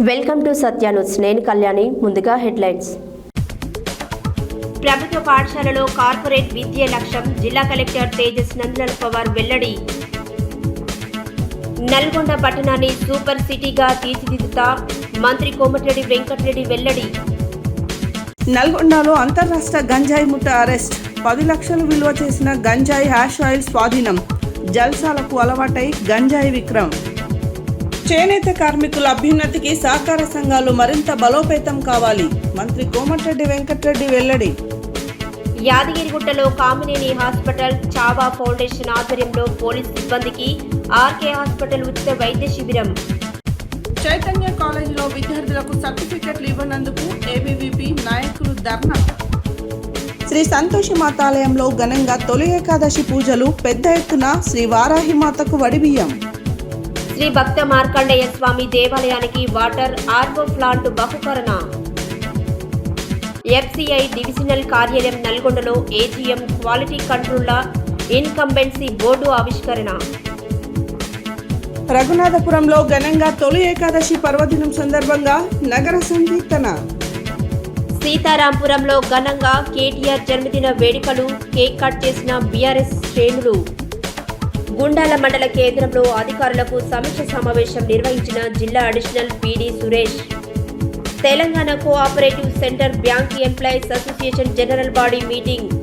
Welcome to Satya news. నేను కళ్యాణి. ముందుగా headlines. ప్రభుత్వ పాఠశాలలో కార్పొరేట్ విద్య లక్ష్యం. జిల్లా కలెక్టర్ తేజస్ నందలాల్ పవార్ వెల్లడి. నల్గొండ పట్టణాన్ని సూపర్ సిటీగా తీర్చిదిద్దుతా మంత్రి కోమటిరెడ్డి వెంకటరెడ్డి వెల్లడి. నల్గొండలో అంతర్రాష్ట్ర గంజాయి ముఠా అరెస్ట్. 10 లక్షలు విలువ చేసిన గంజాయి హ్యాష్ ఆయిల్ స్వాధీనం. జల్సాలకు అలవాటై గంజాయి విక్రయం. చేనేత కార్మికుల అభ్యున్నతికి సహకార సంఘాలు మరింత బలోపేతం కావాలి. మంత్రి కోమటిరెడ్డి వెంకటరెడ్డి వెల్లడి. యాదగిరిగుట్టలో కామినేని హాస్పిటల్ చావా ఫౌండేషన్ ఆధ్వర్యంలో పోలీస్ సిబ్బందికి ఆర్కే హాస్పిటల్ ఉచిత వైద్య శిబిరం. చైతన్య కాలేజీలో విద్యార్థులకు సర్టిఫికెట్లు ఇవ్వనందుకు ఏబీవీపీ నాయకులు ధర్నా. శ్రీ సంతోషి మాతాలయంలో ఘనంగా తొలి ఏకాదశి పూజలు. పెద్ద ఎత్తున శ్రీ వారాహిమాతకు వడిబియ్యం. శ్రీ భక్త మార్కండేయ స్వామి దేవాలయానికి వాటర్ ఆర్వో ప్లాంట్ బహుకరణ. ఎఫ్సిఐ డివిజనల్ కార్యాలయం నల్గొండలో AGM quality controller incumbency board ఆవిష్కరణ. రఘునాథపురంలో ఘనంగా తొలి ఏకాదశి పర్వదినం సందర్భంగా నగర సంకీర్తన. సీతారాంపురంలో ఘనంగా కేటీఆర్ జన్మదిన వేడుకలు. కేక్ కట్ చేసిన బీఆర్ఎస్ శ్రేణులు. గుండాల మండల కేంద్రంలో అధికారులకు సమీక్ష సమావేశం నిర్వహించిన జిల్లా additional PD Suresh. Telangana cooperative centre bank employees association general body meeting.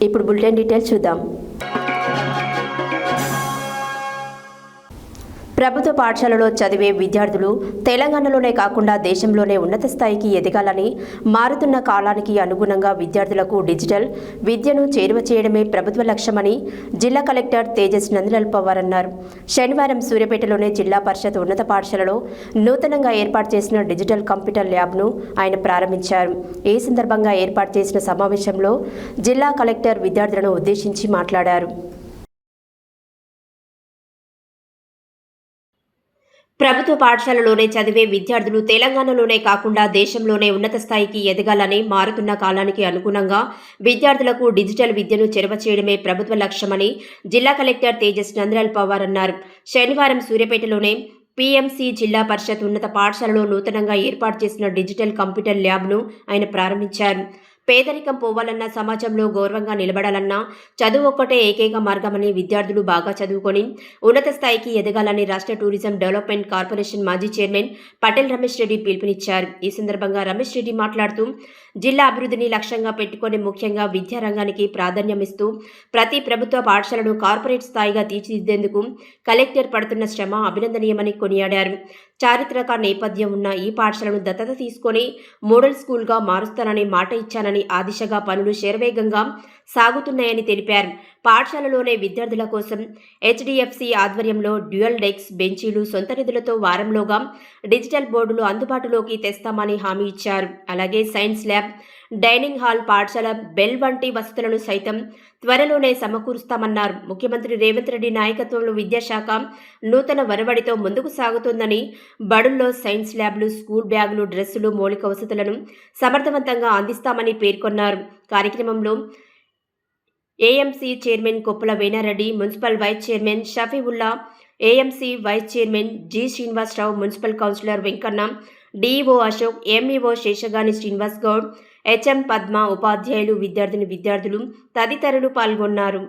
ఇప్పుడు బులెటిన్ డీటెయిల్స్ చూద్దాం. ప్రభుత్వ పాఠశాలలో చదివే విద్యార్థులు తెలంగాణలోనే కాకుండా దేశంలోనే ఉన్నత స్థాయికి ఎదగాలని, మారుతున్న కాలానికి అనుగుణంగా విద్యార్థులకు డిజిటల్ విద్యను చేరువ చేయడమే ప్రభుత్వ లక్ష్యమని జిల్లా కలెక్టర్ తేజస్ నందలాల్ పవార్ అన్నారు. శనివారం సూర్యాపేటలోని జిల్లా పరిషత్ ఉన్నత పాఠశాలలో నూతనంగా ఏర్పాటు చేసిన డిజిటల్ కంప్యూటర్ ల్యాబ్ను ఆయన ప్రారంభించారు. ఈ సందర్భంగా ఏర్పాటు చేసిన సమావేశంలో జిల్లా కలెక్టర్ విద్యార్థులను ఉద్దేశించి మాట్లాడారు. ప్రభుత్వ పాఠశాలలోనే చదివే విద్యార్థులు తెలంగాణలోనే కాకుండా దేశంలోనే ఉన్నత స్థాయికి ఎదగాలని, మారుతున్న కాలానికి అనుగుణంగా విద్యార్థులకు డిజిటల్ విద్యను చేరువ చేయడమే ప్రభుత్వ లక్ష్యమని జిల్లా కలెక్టర్ తేజస్ నందలాల్ పవార్ అన్నారు. శనివారం సూర్యాపేటలోనే పీఎంసీ జిల్లా పరిషత్ ఉన్నత పాఠశాలలో నూతనంగా ఏర్పాటు చేసిన డిజిటల్ కంప్యూటర్ ల్యాబ్ను ఆయన ప్రారంభించారు. పేదరికం పోవాలన్నా, సమాజంలో గౌరవంగా నిలబడాలన్నా చదువు ఒక్కటే ఏకైక మార్గమని, విద్యార్థులు బాగా చదువుకొని ఉన్నత స్థాయికి ఎదగాలని రాష్ట్ర టూరిజం డెవలప్మెంట్ కార్పొరేషన్ మాజీ చైర్మన్ పటేల్ రమేష్ రెడ్డి పిలుపునిచ్చారు. ఈ సందర్భంగా రమేష్ రెడ్డి మాట్లాడుతూ జిల్లా అభివృద్ధిని లక్ష్యంగా పెట్టుకుని ముఖ్యంగా విద్యారంగానికి ప్రాధాన్యమిస్తూ ప్రతి ప్రభుత్వ పాఠశాలను కార్పొరేట్ స్థాయిగా తీర్చిదిద్దేందుకు కలెక్టర్ పడుతున్న శ్రమ అభినందనీయమని కొనియాడారు. చారిత్రక నేపథ్యం ఉన్న ఈ పాఠశాలను దత్తత తీసుకొని మోడల్ స్కూల్గా మారుస్తానని మాట ఇచ్చానని, ఆ దిశగా పనులు శరవేగంగా సాగుతున్నాయని తెలిపారు. పాఠశాలలోనే విద్యార్థుల కోసం హెచ్డిఎఫ్సి ఆధ్వర్యంలో డ్యూయల్ డెస్క్ బెంచీలు సొంత నిధులతో వారంలోగా డిజిటల్ బోర్డులు అందుబాటులోకి తెస్తామని హామీ ఇచ్చారు. అలాగే సైన్స్ ల్యాబ్, డైనింగ్ హాల్, పాఠశాల బెల్ వంటి వసతులను సైతం త్వరలోనే సమకూరుస్తామన్నారు. ముఖ్యమంత్రి రేవంత్ రెడ్డి నాయకత్వంలో విద్యాశాఖ నూతన వరవడితో ముందుకు సాగుతోందని, బడుల్లో సైన్స్ ల్యాబ్లు, స్కూల్ బ్యాగులు, డ్రెస్సులు, మౌలిక వసతులను సమర్థవంతంగా అందిస్తామని పేర్కొన్నారు. కార్యక్రమంలో AMC chairman Koppula Venareddy, municipal vice chairman Shafiullah, AMC vice chairman G Srinivasarao, municipal councillor Venkanna, DEO Ashok, MEO Seshagani Srinivas Goud, HM Padma, ఉపాధ్యాయులు, విద్యార్థులు తదితరులు పాల్గొన్నారు.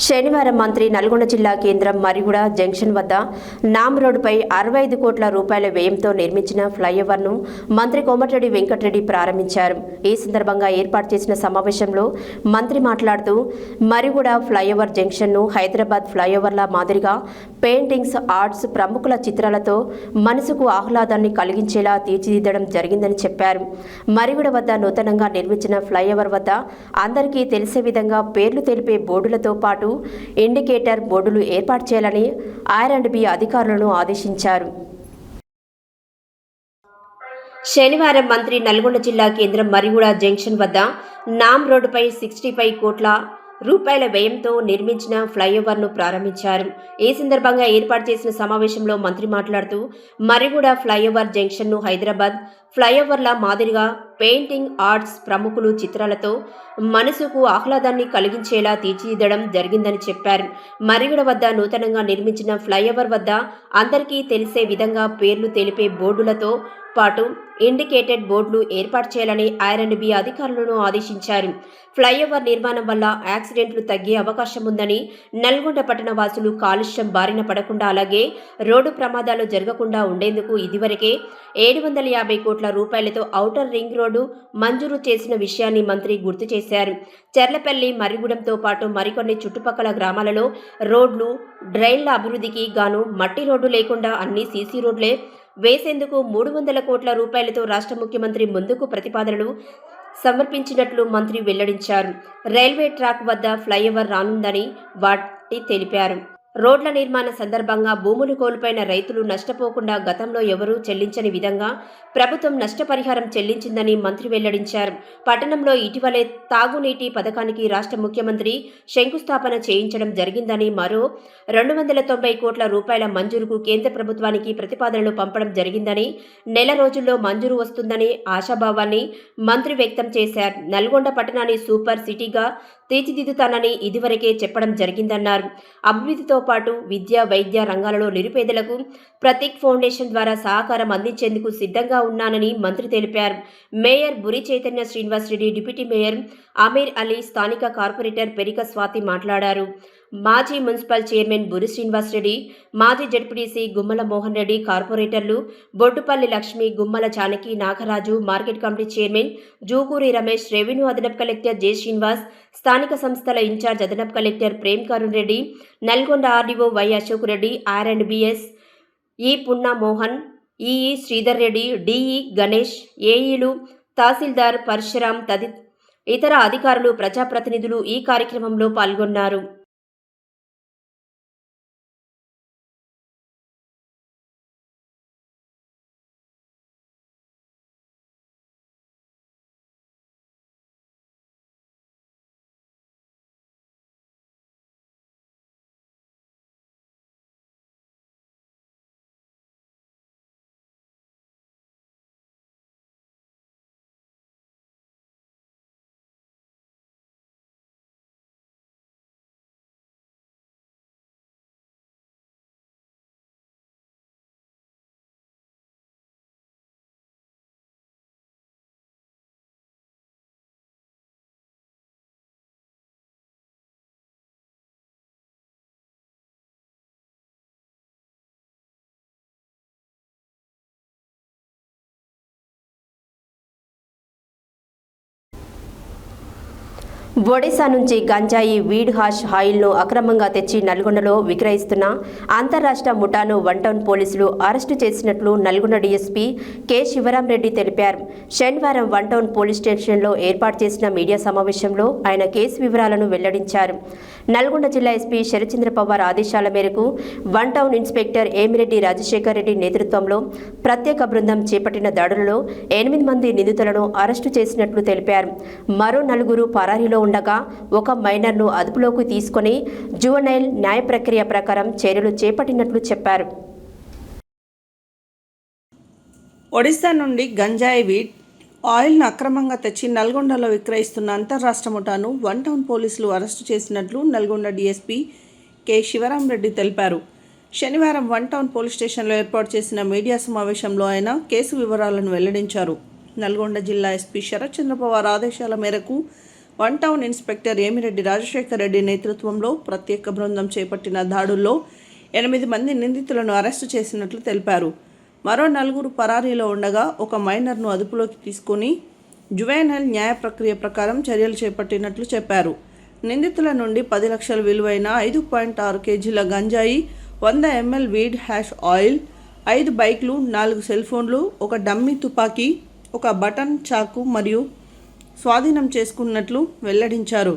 శనివారం మంత్రి నల్గొండ జిల్లా కేంద్రం మరిగూడ జంక్షన్ వద్ద నామ్ రోడ్డుపై 65 కోట్ల రూపాయల వ్యయంతో నిర్మించిన ఫ్లైఓవర్ను మంత్రి కోమటిరెడ్డి వెంకటరెడ్డి ప్రారంభించారు. ఈ సందర్భంగా ఏర్పాటు చేసిన సమావేశంలో మంత్రి మాట్లాడుతూ మరిగూడ ఫ్లైఓవర్ జంక్షన్ను హైదరాబాద్ ఫ్లైఓవర్ల మాదిరిగా పెయింటింగ్స్, ఆర్ట్స్, ప్రముఖుల చిత్రాలతో మనసుకు ఆహ్లాదాన్ని కలిగించేలా తీర్చిదిద్దడం జరిగిందని చెప్పారు. మరిగూడ వద్ద నూతనంగా నిర్మించిన ఫ్లైఓవర్ వద్ద అందరికీ తెలిసే విధంగా పేర్లు తెలిపే బోర్డులతో పాటు ఇండికేటర్ బోర్డులు ఏర్పాటు చేయాలని R&B అధికారులను ఆదేశించారు. శనివారం మంత్రి నల్గొండ జిల్లా కేంద్రం మరిగూడ జంక్షన్ వద్ద నామ్ రోడ్డుపై 65 కోట్ల రూపాయల వ్యయంతో నిర్మించిన ఫ్లైఓవర్ను ప్రారంభించారు. ఈ సందర్భంగా ఏర్పాటు చేసిన సమావేశంలో మంత్రి మాట్లాడుతూ మరిగూడ ఫ్లైఓవర్ జంక్షన్ను హైదరాబాద్ ఫ్లైఓవర్ల మాదిరిగా పెయింటింగ్, ఆర్ట్స్, ప్రముఖులు చిత్రాలతో మనసుకు ఆహ్లాదాన్ని కలిగించేలా తీర్చిదిద్దడం జరిగిందని చెప్పారు. మరిగూడ వద్ద నూతనంగా నిర్మించిన ఫ్లైఓవర్ వద్ద అందరికీ తెలిసే విధంగా పేర్లు తెలిపే బోర్డులతో పాటు ఇండికేటెడ్ బోర్డులు ఏర్పాటు చేయాలని R&B అధికారులను ఆదేశించారు. ఫ్లైఓవర్ నిర్మాణం వల్ల యాక్సిడెంట్లు తగ్గే అవకాశం ఉందని, నల్గొండ పట్టణ వాసులు కాలుష్యం బారిన పడకుండా, అలాగే రోడ్డు ప్రమాదాలు జరగకుండా ఉండేందుకు ఇదివరకే 750 కోట్ల రూపాయలతో ఔటర్ రింగ్ రోడ్డు మంజూరు చేసిన విషయాన్ని మంత్రి గుర్తు చేశారు. చెర్లపల్లి, మరిగూడెంతో పాటు మరికొన్ని చుట్టుపక్కల గ్రామాలలో రోడ్లు, డ్రైన్ల అభివృద్ధికి గాను మట్టి రోడ్డు లేకుండా అన్ని సీసీ రోడ్లే వేసేందుకు 300 కోట్ల రూపాయలతో రాష్ట్ర ముఖ్యమంత్రి ముందుకు ప్రతిపాదనలు సమర్పించినట్లు మంత్రి వెల్లడించారు. రైల్వే ట్రాక్ వద్ద ఫ్లైఓవర్ రానుందని వాటి తెలిపారు. రోడ్ల నిర్మాణ సందర్భంగా భూములు కోల్పోయిన రైతులు నష్టపోకుండా గతంలో ఎవరూ చెల్లించని విధంగా ప్రభుత్వం నష్టపరిహారం చెల్లించిందని మంత్రి వెల్లడించారు. పట్టణంలో ఇటీవలే తాగునీటి పథకానికి రాష్ట్ర ముఖ్యమంత్రి శంకుస్థాపన చేయించడం జరిగిందని, మరో 290 కోట్ల రూపాయల మంజూరుకు కేంద్ర ప్రభుత్వానికి ప్రతిపాదనలు పంపడం జరిగిందని, నెల రోజుల్లో మంజూరు వస్తుందని ఆశాభావాన్ని మంత్రి వ్యక్తం చేశారు. నల్గొండ పట్టణాన్ని సూపర్ సిటీగా తీర్చిదిద్దుతానని ఇదివరకే చెప్పడం జరిగిందన్నారు. అభివృద్ధితో పాటు విద్య, వైద్య రంగాలలో నిరుపేదలకు ప్రతీక్ ఫౌండేషన్ ద్వారా సహకారం అందించేందుకు సిద్ధంగా ఉన్నానని మంత్రి తెలిపారు. Mayor Buri Chaitanya Srinivas Reddy, deputy mayor Amir Ali, స్థానిక కార్పొరేటర్ పెరిక స్వాతి మాట్లాడారు. మాజీ మున్సిపల్ చైర్మన్ బురి శ్రీనివాస్ రెడ్డి, మాజీ జడ్పీటీసీ గుమ్మల మోహన్ రెడ్డి, కార్పొరేటర్లు Boddupalli Lakshmi, Gummala Janaki, Nagaraju, market committee chairman Jukuri Ramesh, revenue అదనపు కలెక్టర్ జె శ్రీనివాస్, స్థానిక సంస్థల ఇన్ఛార్జ్ అదనపు collector Prem Karun Reddy, Nalgonda RDO Y Ashok Reddy, R&Bs ఈ పున్నా మోహన్, ఈఈ శ్రీధర్ రెడ్డి, డిఈ గణేష్, ఏఈలు, తహసీల్దార్ పరశురాం ఇతర అధికారులు, ప్రజాప్రతినిధులు ఈ కార్యక్రమంలో పాల్గొన్నారు. ఒడిశా నుంచి గంజాయి, వీడ్ హాష్ ఆయిల్ను అక్రమంగా తెచ్చి నల్గొండలో విక్రయిస్తున్న అంతర్రాష్ట్ర ముఠాను వన్ టౌన్ పోలీసులు అరెస్టు చేసినట్లు నల్గొండ డీఎస్పీ కె శివరాంరెడ్డి తెలిపారు. శనివారం వన్ టౌన్ పోలీస్ స్టేషన్లో ఏర్పాటు చేసిన మీడియా సమావేశంలో ఆయన కేసు వివరాలను వెల్లడించారు. నల్గొండ జిల్లా ఎస్పీ శరత్చంద్ర పవార్ ఆదేశాల మేరకు one town inspector Emireddy Rajasekhar Reddy నేతృత్వంలో ప్రత్యేక బృందం చేపట్టిన దాడులలో 8 మంది నిందితులను అరెస్టు చేసినట్లు తెలిపారు. మరో 4 పరారీలో ఉండగా ఒక మైనర్ను అదుపులోకి తీసుకుని జువెనైల్ న్యాయ ప్రక్రియ ప్రకారం చర్యలు చేపట్టినట్లు చెప్పారు. ఒడిశా నుండి గంజాయి, వీడ్ ఆయిల్ను అక్రమంగా తెచ్చి నల్గొండలో విక్రయిస్తున్న అంతర్రాష్ట్ర ముఠాను వన్ టౌన్ పోలీసులు అరెస్టు చేసినట్లు నల్గొండ డీఎస్పీ కె శివరాంరెడ్డి తెలిపారు. శనివారం వన్ టౌన్ పోలీస్ స్టేషన్లో ఏర్పాటు చేసిన మీడియా సమావేశంలో ఆయన కేసు వివరాలను వెల్లడించారు. నల్గొండ జిల్లా ఎస్పీ శరత్చంద్ర పవార్ ఆదేశాల మేరకు one town inspector Emireddy Rajasekhar Reddy నేతృత్వంలో ప్రత్యేక బృందం చేపట్టిన దాడుల్లో 8 మంది నిందితులను అరెస్టు చేసినట్లు తెలిపారు. మరో 4 పరారీలో ఉండగా ఒక మైనర్ను అదుపులోకి తీసుకుని జువెనైల్ న్యాయ ప్రక్రియ ప్రకారం చర్యలు చేపట్టినట్లు చెప్పారు. నిందితుల నుండి 10 లక్షల విలువైన 5.6 కేజీల గంజాయి, 100 ml వీడ్ హ్యాష్ ఆయిల్, 5 బైక్లు, 4 సెల్ ఫోన్లు, ఒక డమ్మీ తుపాకీ, ఒక బటన్ చాకు మరియు స్వాధీనం చేసుకున్నట్లు వెల్లడించారు.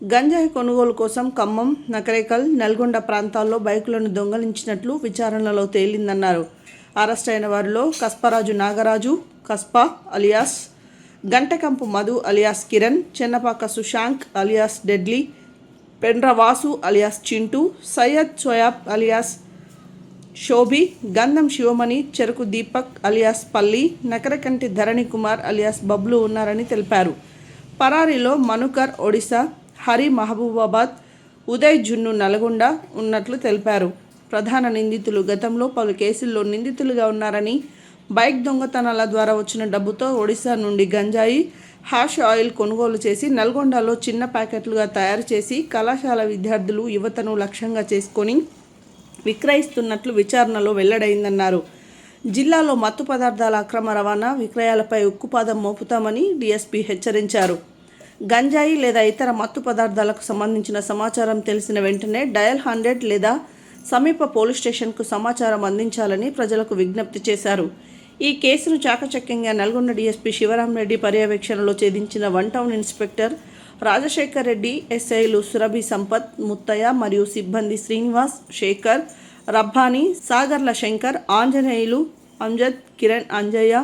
గంజాయి కొనుగోలు కోసం ఖమ్మం, నకరేకల్, నల్గొండ ప్రాంతాల్లో బైకులను దొంగలించినట్లు విచారణలో తేలిందన్నారు. అరెస్ట్ అయిన వారిలో Kasparaju Nagaraju, Kaspa alias Gantakampu Madhu alias Kiran, Chennapaka Sushank alias deadly, Pendra Vasu alias Chintu, Syed Soyab alias Shobhi, Gandham Sivamani, Cheruku Deepak alias Palli, Nakarakanti Dharani Kumar alias Bablu ఉన్నారని తెలిపారు. పరారీలో మనుకర్ ఒడిశా, హరి మహబూబాబాద్, ఉదయ్ జున్ను నల్గొండ ఉన్నట్లు తెలిపారు. ప్రధాన నిందితులు గతంలో పలు కేసుల్లో నిందితులుగా ఉన్నారని, బైక్ దొంగతనాల ద్వారా వచ్చిన డబ్బుతో ఒడిశా నుండి గంజాయి, హ్యాష్ ఆయిల్ కొనుగోలు చేసి నల్గొండలో చిన్న ప్యాకెట్లుగా తయారు చేసి కళాశాల విద్యార్థులు, యువతను లక్ష్యంగా చేసుకొని విక్రయిస్తున్నట్లు విచారణలో వెల్లడైందన్నారు. జిల్లాలో మత్తు పదార్థాల అక్రమ రవాణా, విక్రయాలపై ఉక్కుపాదం మోపుతామని డీఎస్పీ హెచ్చరించారు. గంజాయి లేదా ఇతర మత్తు పదార్థాలకు సంబంధించిన సమాచారం తెలిసిన వెంటనే డయల్ 100 లేదా సమీప పోలీస్ స్టేషన్కు సమాచారం అందించాలని ప్రజలకు విజ్ఞప్తి చేశారు. ఈ కేసును చాకచక్యంగా నల్గొండ డీఎస్పీ శివరాంరెడ్డి పర్యవేక్షణలో ఛేదించిన one town inspector Rajasekhar Reddy, ఎస్ఐలు సురభి సంపత్, ముత్తయ్య మరియు సిబ్బంది శ్రీనివాస్, శేఖర్, రబ్బానీ, సాగర్ల శంకర్, ఆంజనేయులు, అంజద్, కిరణ్, అంజయ్య,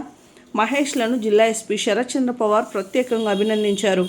మహేష్లను జిల్లా ఎస్పీ శరత్ చంద్ర పవార్ ప్రత్యేకంగా అభినందించారు.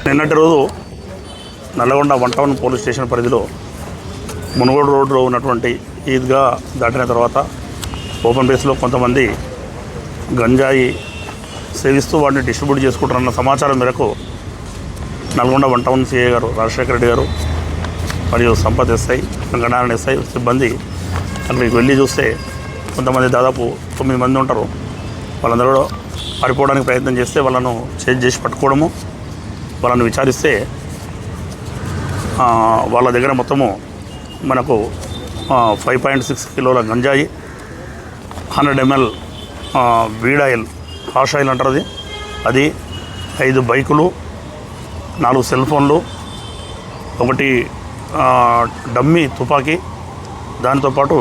నిన్నటి రోజు Nalgonda one town police station పరిధిలో మునుగోడు రోడ్లో ఉన్నటువంటి ఈద్గా దాటిన తర్వాత ఓపెన్ ప్లేస్లో కొంతమంది గంజాయి సేవిస్తూ వాటిని డిస్ట్రిబ్యూట్ చేసుకుంటారన్న సమాచారం మేరకు నల్గొండ వన్ టౌన్ సిఐ గారు రాజశేఖర రెడ్డి గారు మరియు సంపత్ ఎస్ఐ, గణారాయణ ఎస్ఐ సిబ్బంది అక్కడికి వెళ్ళి చూస్తే కొంతమంది దాదాపు 9 మంది ఉంటారు. వాళ్ళందరూ పారిపోవడానికి ప్రయత్నం చేస్తే వాళ్ళను చేసి పట్టుకోవడము, వాళ్ళని విచారిస్తే వాళ్ళ దగ్గర మొత్తము మనకు 5.6 కిలోల గంజాయి, 100 ml weed oil, hash oil అంటారు అది 5 బైకులు, 4 సెల్ ఫోన్లు, ఒకటి డమ్మీ తుపాకీ, దాంతోపాటు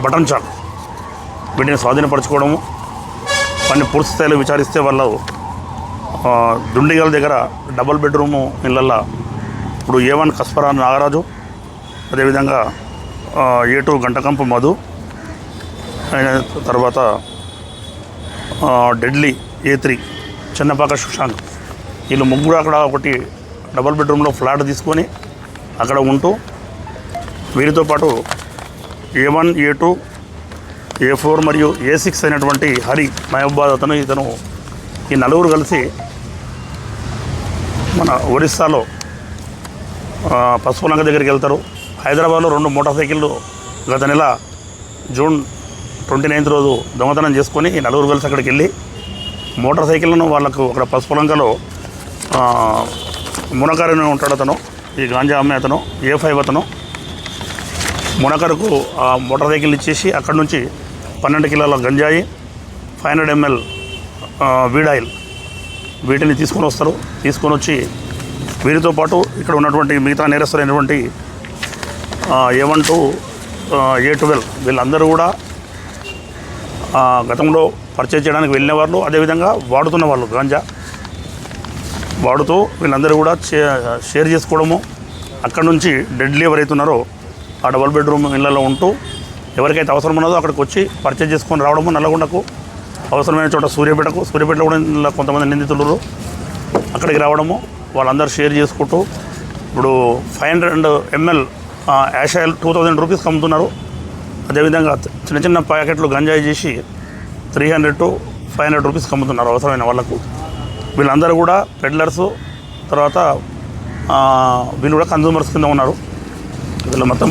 బటన్ చాక్ వీటిని స్వాధీనపరచుకోవడము. వాటిని పూర్తి స్థాయిలో విచారిస్తే వాళ్ళు దుండిగల దగ్గర డబుల్ బెడ్రూము ఇళ్ళల్లో ఇప్పుడు A1 కస్పరా నాగరాజు, అదేవిధంగా A2 గంటకంపు మధు, తర్వాత డెడ్లీ A3 చెన్నపాక సుశాంక్, వీళ్ళు ముగ్గురు అక్కడ ఒకటి డబుల్ బెడ్రూమ్లో ఫ్లాట్ తీసుకొని అక్కడ ఉంటూ వీరితో పాటు A1, A2, A4 మరియు A6 అయినటువంటి హరి మహబూబాద్ ఇతను ఈ నలుగురు కలిసి మన ఒరిస్సాలో పసుపులంక దగ్గరికి వెళ్తారు. హైదరాబాద్లో 2 మోటార్ సైకిళ్ళు గత నెల జూన్ 29 రోజు దొంగతనం చేసుకొని ఈ నలుగురు కలిసి అక్కడికి వెళ్ళి మోటార్ సైకిళ్లను వాళ్ళకు అక్కడ పసుపులంకలో మునకారని ఉంటాడు అతను, ఈ గాంజా అమ్మే అతను, A5 అతను, మునకరకు ఆ మోటార్ సైకిల్ ఇచ్చేసి అక్కడ నుంచి 12 కిలోల గంజాయి, 500 ml వీడ్ ఆయిల్ వీటిని తీసుకొని వస్తారు. తీసుకొని వచ్చి వీరితో పాటు ఇక్కడ ఉన్నటువంటి మిగతా నేరస్తులైనటువంటి A1 to A12 వీళ్ళందరూ కూడా గతంలో పర్చేజ్ చేయడానికి వెళ్ళిన వాళ్ళు, అదేవిధంగా వాడుతున్న వాళ్ళు గాంజా వాడుతూ వీళ్ళందరూ కూడా షేర్ చేసుకోవడము. అక్కడ నుంచి డెడ్లీ ఎవరైతే ఉన్నారో ఆ డబుల్ బెడ్రూమ్ ఇళ్లలో ఉంటూ ఎవరికైతే అవసరం ఉన్నదో అక్కడికి వచ్చి పర్చేజ్ చేసుకొని రావడము. నల్లగొండకు అవసరమైన చోట సూర్యాపేటలో కూడా కొంతమంది నిందితులు అక్కడికి రావడము, వాళ్ళందరూ షేర్ చేసుకుంటూ ఇప్పుడు 500 ml యాష్ ఆయిల్ 2000 రూపీస్కి అమ్ముతున్నారు. అదేవిధంగా చిన్న చిన్న ప్యాకెట్లు గంజాయి చేసి 300 to 500 రూపీస్కి అమ్ముతున్నారు అవసరమైన వాళ్ళకు. వీళ్ళందరూ కూడా పెడ్లర్సు, తర్వాత వీళ్ళు కూడా కన్జ్యూమర్స్ కింద ఉన్నారు. వీళ్ళు మొత్తం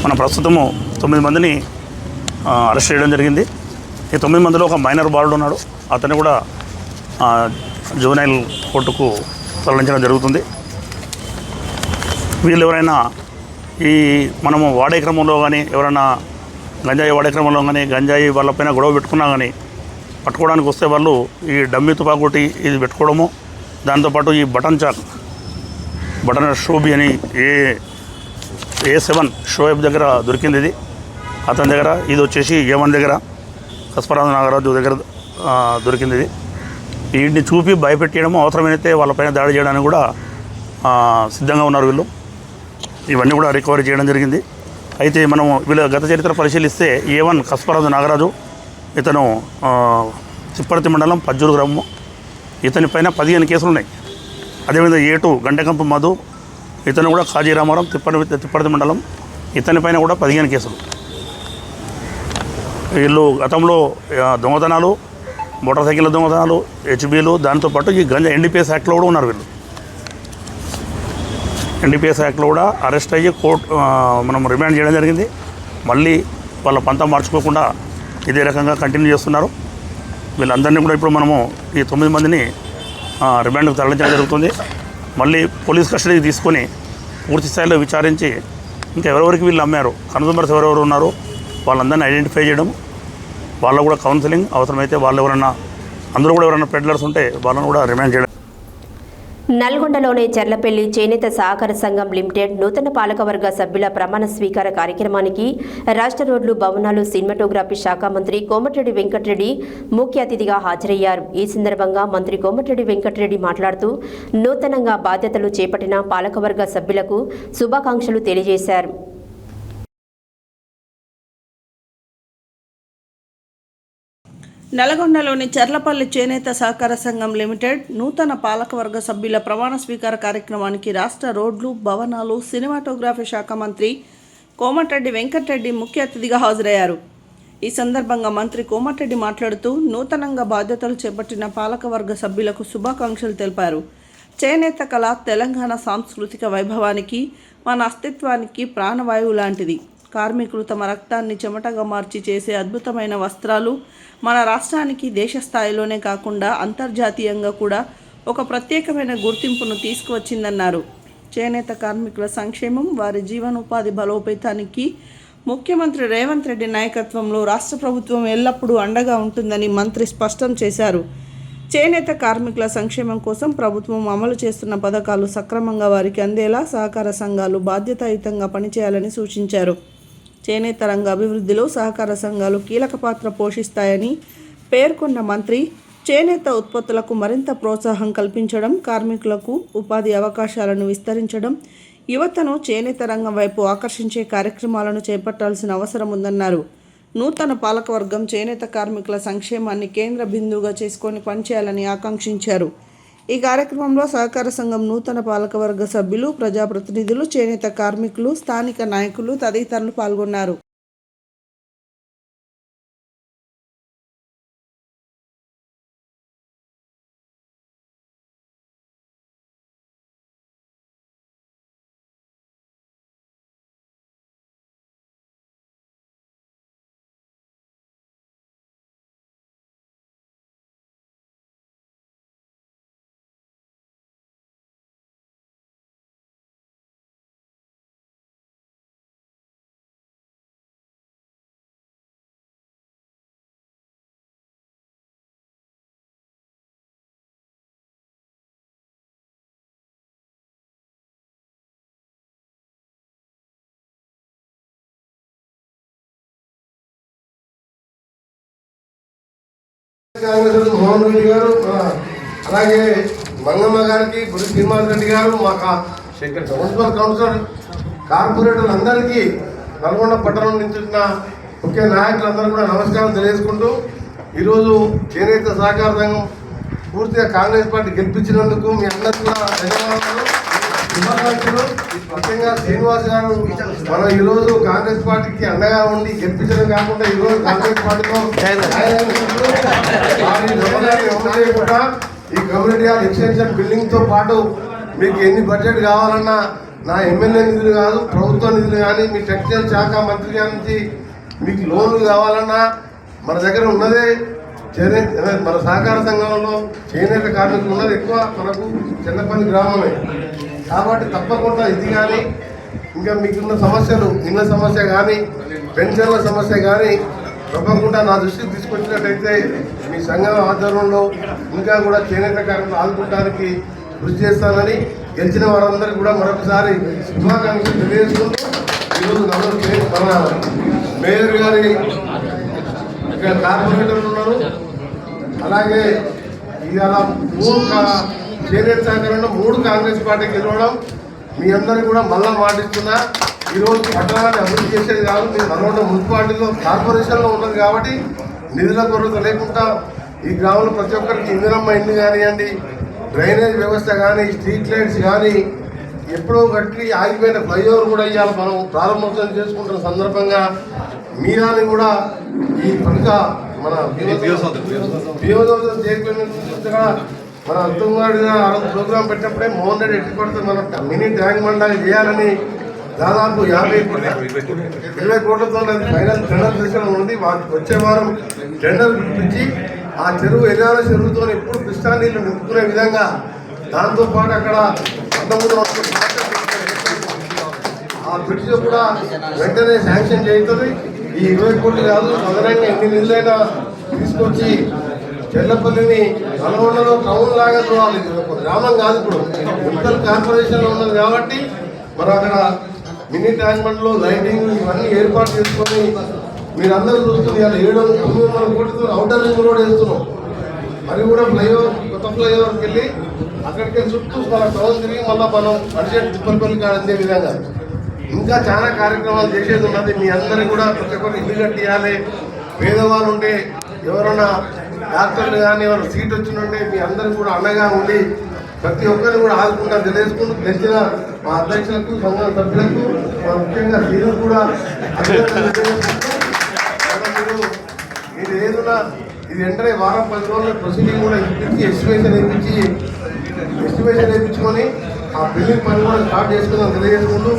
మన ప్రస్తుతము 9 మందిని అరెస్ట్ చేయడం జరిగింది. ఈ 9 మందిలో ఒక మైనర్ బాలుడు ఉన్నాడు, అతన్ని కూడా జువెనైల్ కోర్టుకు తరలించడం జరుగుతుంది. వీళ్ళు ఎవరైనా ఈ మనము వాడే క్రమంలో కానీ ఎవరైనా గంజాయి వాడే క్రమంలో కానీ గంజాయి వాళ్ళపైన గొడవ పెట్టుకున్నా కానీ పట్టుకోవడానికి వస్తే వాళ్ళు ఈ డమ్మీ తుపాకుటి ఇది పెట్టుకోవడము, దాంతోపాటు ఈ బటన్ షోబీ అని A7 షోయబ్ దగ్గర దొరికింది. ఇది అతని దగ్గర, ఇది వచ్చేసి A1 దగ్గర, కస్పరాజు నాగరాజు దగ్గర దొరికింది. ఇది వీటిని చూపి భయపెట్టేయడము, అవసరమైతే వాళ్ళపైన దాడి చేయడానికి కూడా సిద్ధంగా ఉన్నారు వీళ్ళు. ఇవన్నీ కూడా రికవరీ చేయడం జరిగింది. అయితే మనం వీళ్ళ గత చరిత్ర పరిశీలిస్తే A1 కస్పరాజు నాగరాజు, ఇతను తిప్పర్తి మండలం పజ్జూరు గ్రామము, ఇతని పైన 15 కేసులు ఉన్నాయి. అదేవిధంగా A2 గంటకంపు మధు, ఇతను కూడా కాజీరామారం తిప్పర్తి మండలం, ఇతని పైన కూడా 15 కేసులు. వీళ్ళు గతంలో దొంగతనాలు, మోటార్ సైకిళ్ళ దొంగతనాలు, హెచ్బీలు, దాంతోపాటు ఈ గంజా NDPS యాక్ట్లో కూడా ఉన్నారు వీళ్ళు. NDPS యాక్ట్లో కూడా అరెస్ట్ అయ్యి మనం రిమాండ్ చేయడం జరిగింది. మళ్ళీ వాళ్ళ పంతం మార్చుకోకుండా ఇదే రకంగా కంటిన్యూ చేస్తున్నారు. వీళ్ళందరినీ కూడా ఇప్పుడు మనము ఈ 9 మందిని రిమాండ్కు తరలించడం జరుగుతుంది. మళ్ళీ పోలీస్ కస్టడీకి తీసుకొని పూర్తి స్థాయిలో విచారించి ఇంకా ఎవరెవరికి వీళ్ళు అమ్మారు, కన్జ్యూమర్స్ ఎవరెవరు ఉన్నారో వాళ్ళందరినీ ఐడెంటిఫై చేయడం, వాళ్ళకు కూడా కౌన్సిలింగ్, అవసరమైతే వాళ్ళు ఎవరైనా అందరూ కూడా ఎవరైనా పెడ్లర్స్ ఉంటే వాళ్ళని కూడా రిమాండ్ చేయడం. నల్గొండలోని చెర్లపల్లి చేనేత సహకార సంఘం లిమిటెడ్ నూతన పాలకవర్గ సభ్యుల ప్రమాణ స్వీకార కార్యక్రమానికి రాష్ట్ర రోడ్లు, భవనాలు, సినిమాటోగ్రఫీ శాఖ మంత్రి కోమటిరెడ్డి వెంకటరెడ్డి ముఖ్య అతిథిగా హాజరయ్యారు. ఈ సందర్భంగా మంత్రి కోమటిరెడ్డి వెంకటరెడ్డి మాట్లాడుతూ నూతనంగా బాధ్యతలు చేపట్టిన పాలకవర్గ సభ్యులకు శుభాకాంక్షలు తెలియజేశారు. నల్గొండలోని చెర్లపల్లి చేనేత సహకార సంఘం లిమిటెడ్ నూతన పాలకవర్గ సభ్యుల ప్రమాణ స్వీకార కార్యక్రమానికి రాష్ట్ర రోడ్లు, భవనాలు, సినిమాటోగ్రఫీ శాఖ మంత్రి కోమటిరెడ్డి వెంకటరెడ్డి ముఖ్య అతిథిగా హాజరయ్యారు. ఈ సందర్భంగా మంత్రి కోమటిరెడ్డి మాట్లాడుతూ నూతనంగా బాధ్యతలు చేపట్టిన పాలకవర్గ సభ్యులకు శుభాకాంక్షలు తెలిపారు. చేనేత కళ తెలంగాణ సాంస్కృతిక వైభవానికి, మన అస్తిత్వానికి ప్రాణవాయువు లాంటిది. కార్మికులు తమ రక్తాన్ని చెమటగా మార్చి చేసే అద్భుతమైన వస్త్రాలు మన రాష్ట్రానికి దేశ స్థాయిలోనే కాకుండా అంతర్జాతీయంగా కూడా ఒక ప్రత్యేకమైన గుర్తింపును తీసుకువచ్చిందన్నారు. చేనేత కార్మికుల సంక్షేమం, వారి జీవనోపాధి బలోపేతానికి ముఖ్యమంత్రి రేవంత్ రెడ్డి నాయకత్వంలో రాష్ట్ర ప్రభుత్వం ఎల్లప్పుడూ అండగా ఉంటుందని మంత్రి స్పష్టం చేశారు. చేనేత కార్మికుల సంక్షేమం కోసం ప్రభుత్వం అమలు చేస్తున్న పథకాలు సక్రమంగా వారికి అందేలా సహకార సంఘాలు బాధ్యతాయుతంగా పనిచేయాలని సూచించారు. చేనేత రంగ అభివృద్ధిలో సహకార సంఘాలు కీలక పాత్ర పోషిస్తాయని పేర్కొన్న మంత్రి చేనేత ఉత్పత్తులకు మరింత ప్రోత్సాహం కల్పించడం, కార్మికులకు ఉపాధి అవకాశాలను విస్తరించడం, యువతను చేనేత రంగం వైపు ఆకర్షించే కార్యక్రమాలను చేపట్టాల్సిన అవసరం ఉందన్నారు. నూతన పాలకవర్గం చేనేత కార్మికుల సంక్షేమాన్ని కేంద్ర బిందువుగా చేసుకొని పనిచేయాలని ఆకాంక్షించారు. ఈ కార్యక్రమంలో సహకార సంఘం నూతన పాలకవర్గ సభ్యులు, ప్రజాప్రతినిధులు, చేనేత కార్మికులు, స్థానిక నాయకులు తదితరులు పాల్గొన్నారు. కాంగ్రెస్ మోహన్ రెడ్డి గారు, అలాగే మంగమ్మ గారికి, గురి శ్రీనివాస్ రెడ్డి గారు, మా మున్సిపల్ కౌన్సిలర్, కార్పొరేటర్లు అందరికీ, నల్గొండ పట్టణం నుంచి ఉన్న ముఖ్య నాయకులందరూ కూడా నమస్కారం తెలియజేసుకుంటూ, ఈరోజు చేనేత సహకార సంఘం పూర్తిగా కాంగ్రెస్ పార్టీ గెలిపించినందుకు మీ అందరికీ కూడా ధన్యవాదాలు, శుభాకాంక్షలు. ముఖ్యంగా శ్రీనివాస్ గారు మనం ఈరోజు కాంగ్రెస్ పార్టీకి అండగా ఉండి గెలిపించడం కాకుండా ఈరోజు కాంగ్రెస్ పార్టీలో చేయకుండా ఈ కమ్యూనిటీ హాల్ ఎక్స్టెన్షన్ బిల్డింగ్ తో పాటు మీకు ఎన్ని బడ్జెట్ కావాలన్నా నా ఎమ్మెల్యే నిధులు కాదు, ప్రభుత్వ నిధులు కానీ, మీ టెక్స్టైల్ శాఖ మంత్రి గారి నుంచి మీకు లోన్లు కావాలన్నా మన దగ్గర ఉన్నదే మన సహకార సంఘంలో చేనేత కార్మికులు ఉన్నది ఎక్కువ మనకు చిన్నపల్లి గ్రామమే. కాబట్టి తప్పకుండా ఇది కానీ, ఇంకా మీకున్న సమస్యలు, ఇళ్ళ సమస్య కానీ, పెన్షన్ల సమస్య కానీ తప్పకుండా నా దృష్టికి తీసుకొచ్చినట్టయితే మీ సంఘం ఆధ్వర్యంలో ఇంకా కూడా చేనేత కార్మికులు ఆదుకోవడానికి కృషి చేస్తానని, గెలిచిన వారందరికీ కూడా మరొకసారి శుభాకాంక్షలు తెలియజేసుకుంటూ, ఈరోజు మన మేయర్ గారి ఇక్కడ కార్పొరేటర్లు ఉన్నారు, అలాగే ఇవాళ 3 చేనేత సహకారంలో 3 కాంగ్రెస్ పార్టీకి గెలవడం మీ అందరికీ కూడా మళ్ళా మాటిస్తున్నా. ఈరోజు పట్టణాన్ని అభివృద్ధి చేసేది కాదు, మీరు నల్గొండ మున్సిపాలిటీలో కార్పొరేషన్లో ఉన్నది కాబట్టి నిధుల కొరత లేకుండా ఈ గ్రామంలో ప్రతి ఒక్కరికి ఇందిరమ్మ ఇల్లు కానివ్వండి, డ్రైనేజ్ వ్యవస్థ కానీ, స్ట్రీట్ లైట్స్ కానీ, ఎప్పుడో కట్టి ఆగిపోయిన ఫ్లైఓవర్ కూడా ఇవాళ మనం ప్రారంభోత్సవం చేసుకుంటున్న సందర్భంగా మీరాని కూడా ఈ పనుక మన బియోదోత్సవం చేయకపోయిన మన అర్థంగాడు ప్రోగ్రాం పెట్టినప్పుడే మోహన్ రెడ్డి ఎట్టి పడితే మన మినీ ట్యాంక్ బండ్ చేయాలని దాదాపు 20 కోట్లతో ఫైనల్ టెండర్ దశలో ఉంది. వచ్చే వారం టెండర్ పిలిపించి ఆ చెరువు ఎదాల చెరువుతో ఎప్పుడు కృష్ణా నీళ్లు నింపుకునే విధంగా, దాంతోపాటు అక్కడ 19 ఆ బ్రిడ్జ్ కూడా వెంటనే శాంక్షన్ చేస్తుంది. ఈ 20 కోట్లు కాదు, అదనంగా ఎన్ని నిధులైనా తీసుకొచ్చి చెల్లపల్లిని నల్గొండలో టౌన్ లాగా చూడాలి. గ్రామం కాదు, ఇప్పుడు మున్సిపల్ కార్పొరేషన్లో ఉన్నది కాబట్టి మనం అక్కడ మినీ ట్యాంక్ బండ్లో లైటింగ్ ఇవన్నీ ఏర్పాటు చేసుకొని మీరందరూ చూస్తుంది. ఇలా 700-900 కోట్లతో అవుటర్ రింగ్ రోడ్ వేస్తున్నాం. మరి కూడా ఫ్లైఓవర్, కొత్త ఫ్లైఓవర్కి వెళ్ళి అక్కడికి చుట్టూ మన టౌన్ తిరిగి మళ్ళీ మనం అడిషెట్ తిప్పలపల్లి కాదందే విధంగా ఇంకా చాలా కార్యక్రమాలు చేసేది ఉన్నది. మీ అందరికీ కూడా ప్రతి ఒక్కరు ఇల్లు కట్టియాలి. పేదవాళ్ళు ఉంటే, ఎవరైనా డాక్టర్లు కానీ ఎవరైనా సీట్ వచ్చినుంటే మీ అందరికీ కూడా అండగా ఉండి ప్రతి ఒక్కరిని కూడా ఆదుకుంటా తెలియజేసుకుంటూ, గెలిచిన మా అధ్యక్షులకు, సంఘం సభ్యులకు, ముఖ్యంగా మీరు కూడా ఇది ఏదైనా ఇది వెంటనే వారం 10 రోజుల ప్రొసీడింగ్ కూడా ఇప్పించి ఎస్టిమేషన్ వేయించుకొని ఆ బిల్డింగ్ పని కూడా స్టార్ట్ చేసుకుందాం తెలియజేసుకుంటూ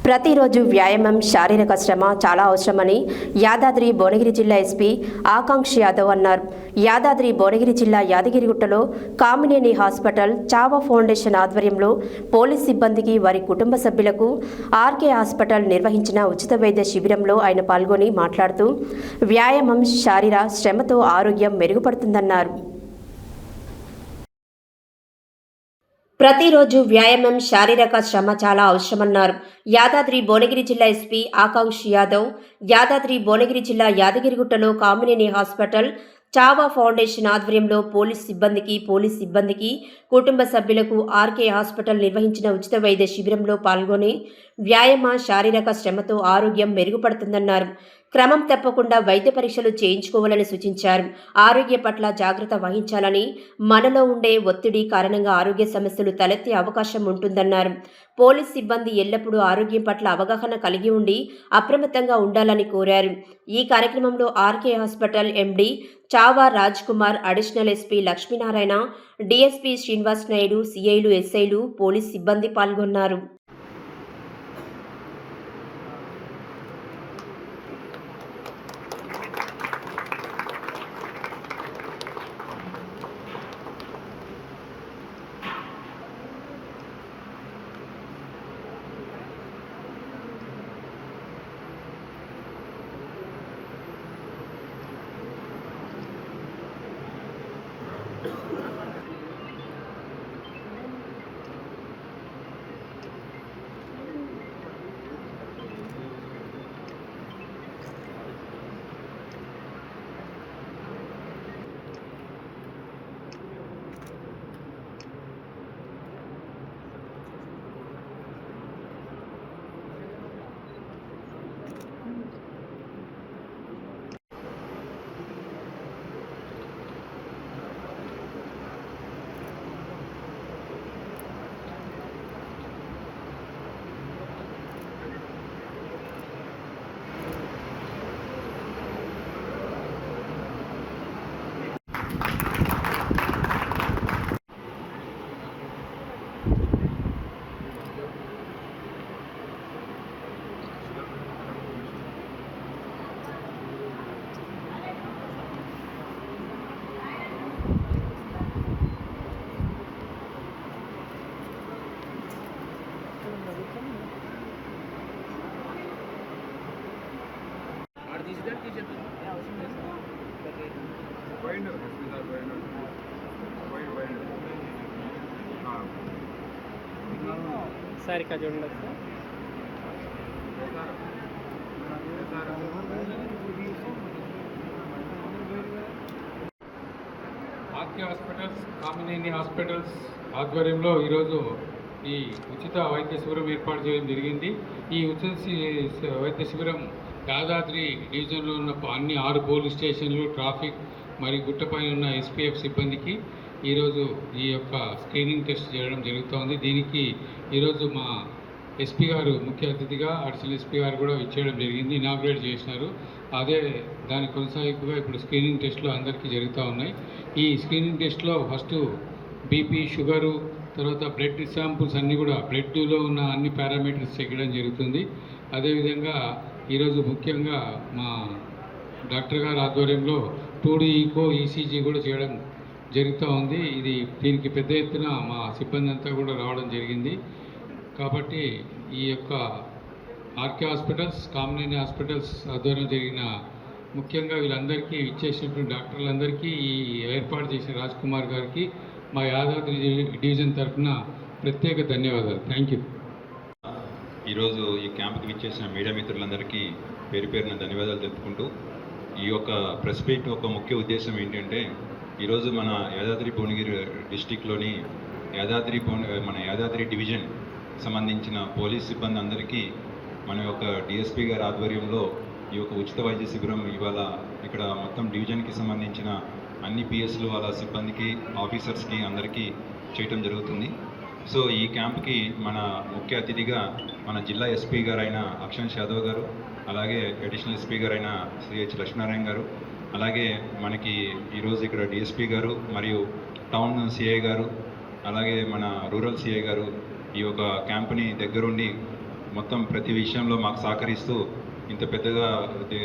ప్రతిరోజు వ్యాయామం, శారీరక శ్రమ చాలా అవసరమని యాదాద్రి భువనగిరి జిల్లా ఎస్పీ ఆకాంక్ష యాదవ్ అన్నారు. యాదాద్రి భువనగిరి జిల్లా యాదగిరిగుట్టలో కామినేని హాస్పిటల్, చావా ఫౌండేషన్ ఆధ్వర్యంలో పోలీస్ సిబ్బందికి, వారి కుటుంబ సభ్యులకు ఆర్కే హాస్పిటల్ నిర్వహించిన ఉచిత వైద్య శిబిరంలో ఆయన పాల్గొని మాట్లాడుతూ, వ్యాయామం, శారీర శ్రమతో ఆరోగ్యం మెరుగుపడుతుందన్నారు. ప్రతిరోజు వ్యాయామం, శారీరక శ్రమ చాలా అవసరమన్నారు. యాదాద్రి భువనగిరి జిల్లా ఎస్పీ ఆకాంక్ష యాదవ్ యాదాద్రి భువనగిరి జిల్లా యాదగిరిగుట్టలో కామినేని హాస్పిటల్, చావా ఫౌండేషన్ ఆధ్వర్యంలో పోలీస్ సిబ్బందికి కుటుంబ సభ్యులకు ఆర్కే హాస్పిటల్ నిర్వహించిన ఉచిత వైద్య శిబిరంలో పాల్గొని వ్యాయామ, శారీరక శ్రమతో ఆరోగ్యం మెరుగుపడుతుందన్నారు. క్రమం తప్పకుండా వైద్య పరీక్షలు చేయించుకోవాలని సూచించారు. ఆరోగ్య పట్ల జాగ్రత్త వహించాలని, మనలో ఉండే ఒత్తిడి కారణంగా ఆరోగ్య సమస్యలు తలెత్తే అవకాశం ఉంటుందన్నారు. పోలీస్ సిబ్బంది ఎల్లప్పుడూ ఆరోగ్యం పట్ల అవగాహన కలిగి ఉండి అప్రమత్తంగా ఉండాలని కోరారు. ఈ కార్యక్రమంలో RK hospital MD Chava Raj Kumar, additional SP Lakshminarayana, DSP Srinivas Naidu, సిఐలు, ఎస్ఐలు, పోలీస్ సిబ్బంది పాల్గొన్నారు. సార్ ఇక్కడ చూడండి ఆర్కే హాస్పిటల్స్ కామినేని హాస్పిటల్స్ ఆధ్వర్యంలో ఈరోజు ఈ ఉచిత వైద్య శిబిరం ఏర్పాటు చేయడం జరిగింది. ఈ ఉచిత వైద్య శిబిరం యాదాద్రి డివిజన్లో ఉన్న అన్ని 6 పోలీస్ స్టేషన్లు, ట్రాఫిక్ మరియు గుట్టపైన ఉన్న ఎస్పీఎఫ్ సిబ్బందికి ఈరోజు ఈ యొక్క స్క్రీనింగ్ టెస్ట్ చేయడం జరుగుతోంది. దీనికి ఈరోజు మా ఎస్పీ గారు ముఖ్య అతిథిగా, అడిషనల్ ఎస్పీ గారు కూడా ఇచ్చేయడం జరిగింది, ఇనాగ్రేట్ చేసినారు. అదే దాని కొనసాగింపుగా ఇప్పుడు స్క్రీనింగ్ టెస్ట్లు అందరికీ జరుగుతూ ఉన్నాయి. ఈ స్క్రీనింగ్ టెస్ట్లో ఫస్ట్ బీపీ, షుగరు, తర్వాత బ్లడ్ శాంపుల్స్ అన్నీ కూడా బ్లడ్లో ఉన్న అన్ని పారామీటర్స్ చెక్కడం జరుగుతుంది. అదేవిధంగా ఈరోజు ముఖ్యంగా మా డాక్టర్ గారి ఆధ్వర్యంలో 2D ఈకో, ఈసీజీ కూడా చేయడం జరుగుతూ ఉంది. దీనికి పెద్ద ఎత్తున మా సిబ్బంది అంతా కూడా రావడం జరిగింది. కాబట్టి ఈ యొక్క ఆర్కే హాస్పిటల్స్, కామినేని హాస్పిటల్స్ ఆధ్వర్యంలో జరిగిన ముఖ్యంగా వీళ్ళందరికీ ఇచ్చేసినటువంటి డాక్టర్లందరికీ ఈ ఏర్పాటు చేసిన రాజ్ కుమార్ గారికి మా యాదాద్రి డివిజన్ తరఫున ప్రత్యేక ధన్యవాదాలు. Thank you. ఈరోజు ఈ క్యాంప్కి విచ్చేసిన మీడియా మిత్రులందరికీ పేరు పేరున ధన్యవాదాలు తెలుపుకుంటూ, ఈ యొక్క ప్రెస్ మీట్ ఒక ముఖ్య ఉద్దేశం ఏంటంటే, ఈరోజు మన యాదాద్రి భువనగిరి డిస్టిక్లోని మన యాదాద్రి డివిజన్ సంబంధించిన పోలీస్ సిబ్బంది అందరికీ మన యొక్క డిఎస్పీ గారి ఆధ్వర్యంలో ఈ యొక్క ఉచిత వైద్య శిబిరం ఇవాళ ఇక్కడ మొత్తం డివిజన్కి సంబంధించిన అన్ని పిఎస్లు వాళ్ళ సిబ్బందికి, ఆఫీసర్స్కి అందరికీ చేయటం జరుగుతుంది. సో ఈ క్యాంప్కి మన ముఖ్య అతిథిగా మన జిల్లా ఎస్పీ గారు అయిన అక్షంత్ యాదవ్ గారు, అలాగే అడిషనల్ ఎస్పీ గారు అయిన సిహెచ్ లక్ష్మీనారాయణ గారు, అలాగే మనకి ఈరోజు ఇక్కడ డిఎస్పీ గారు మరియు టౌన్ సిఐ గారు, అలాగే మన రూరల్ సిఐ గారు ఈ యొక్క క్యాంప్ని దగ్గరుండి మొత్తం ప్రతి విషయంలో మాకు సహకరిస్తూ ఇంత పెద్దగా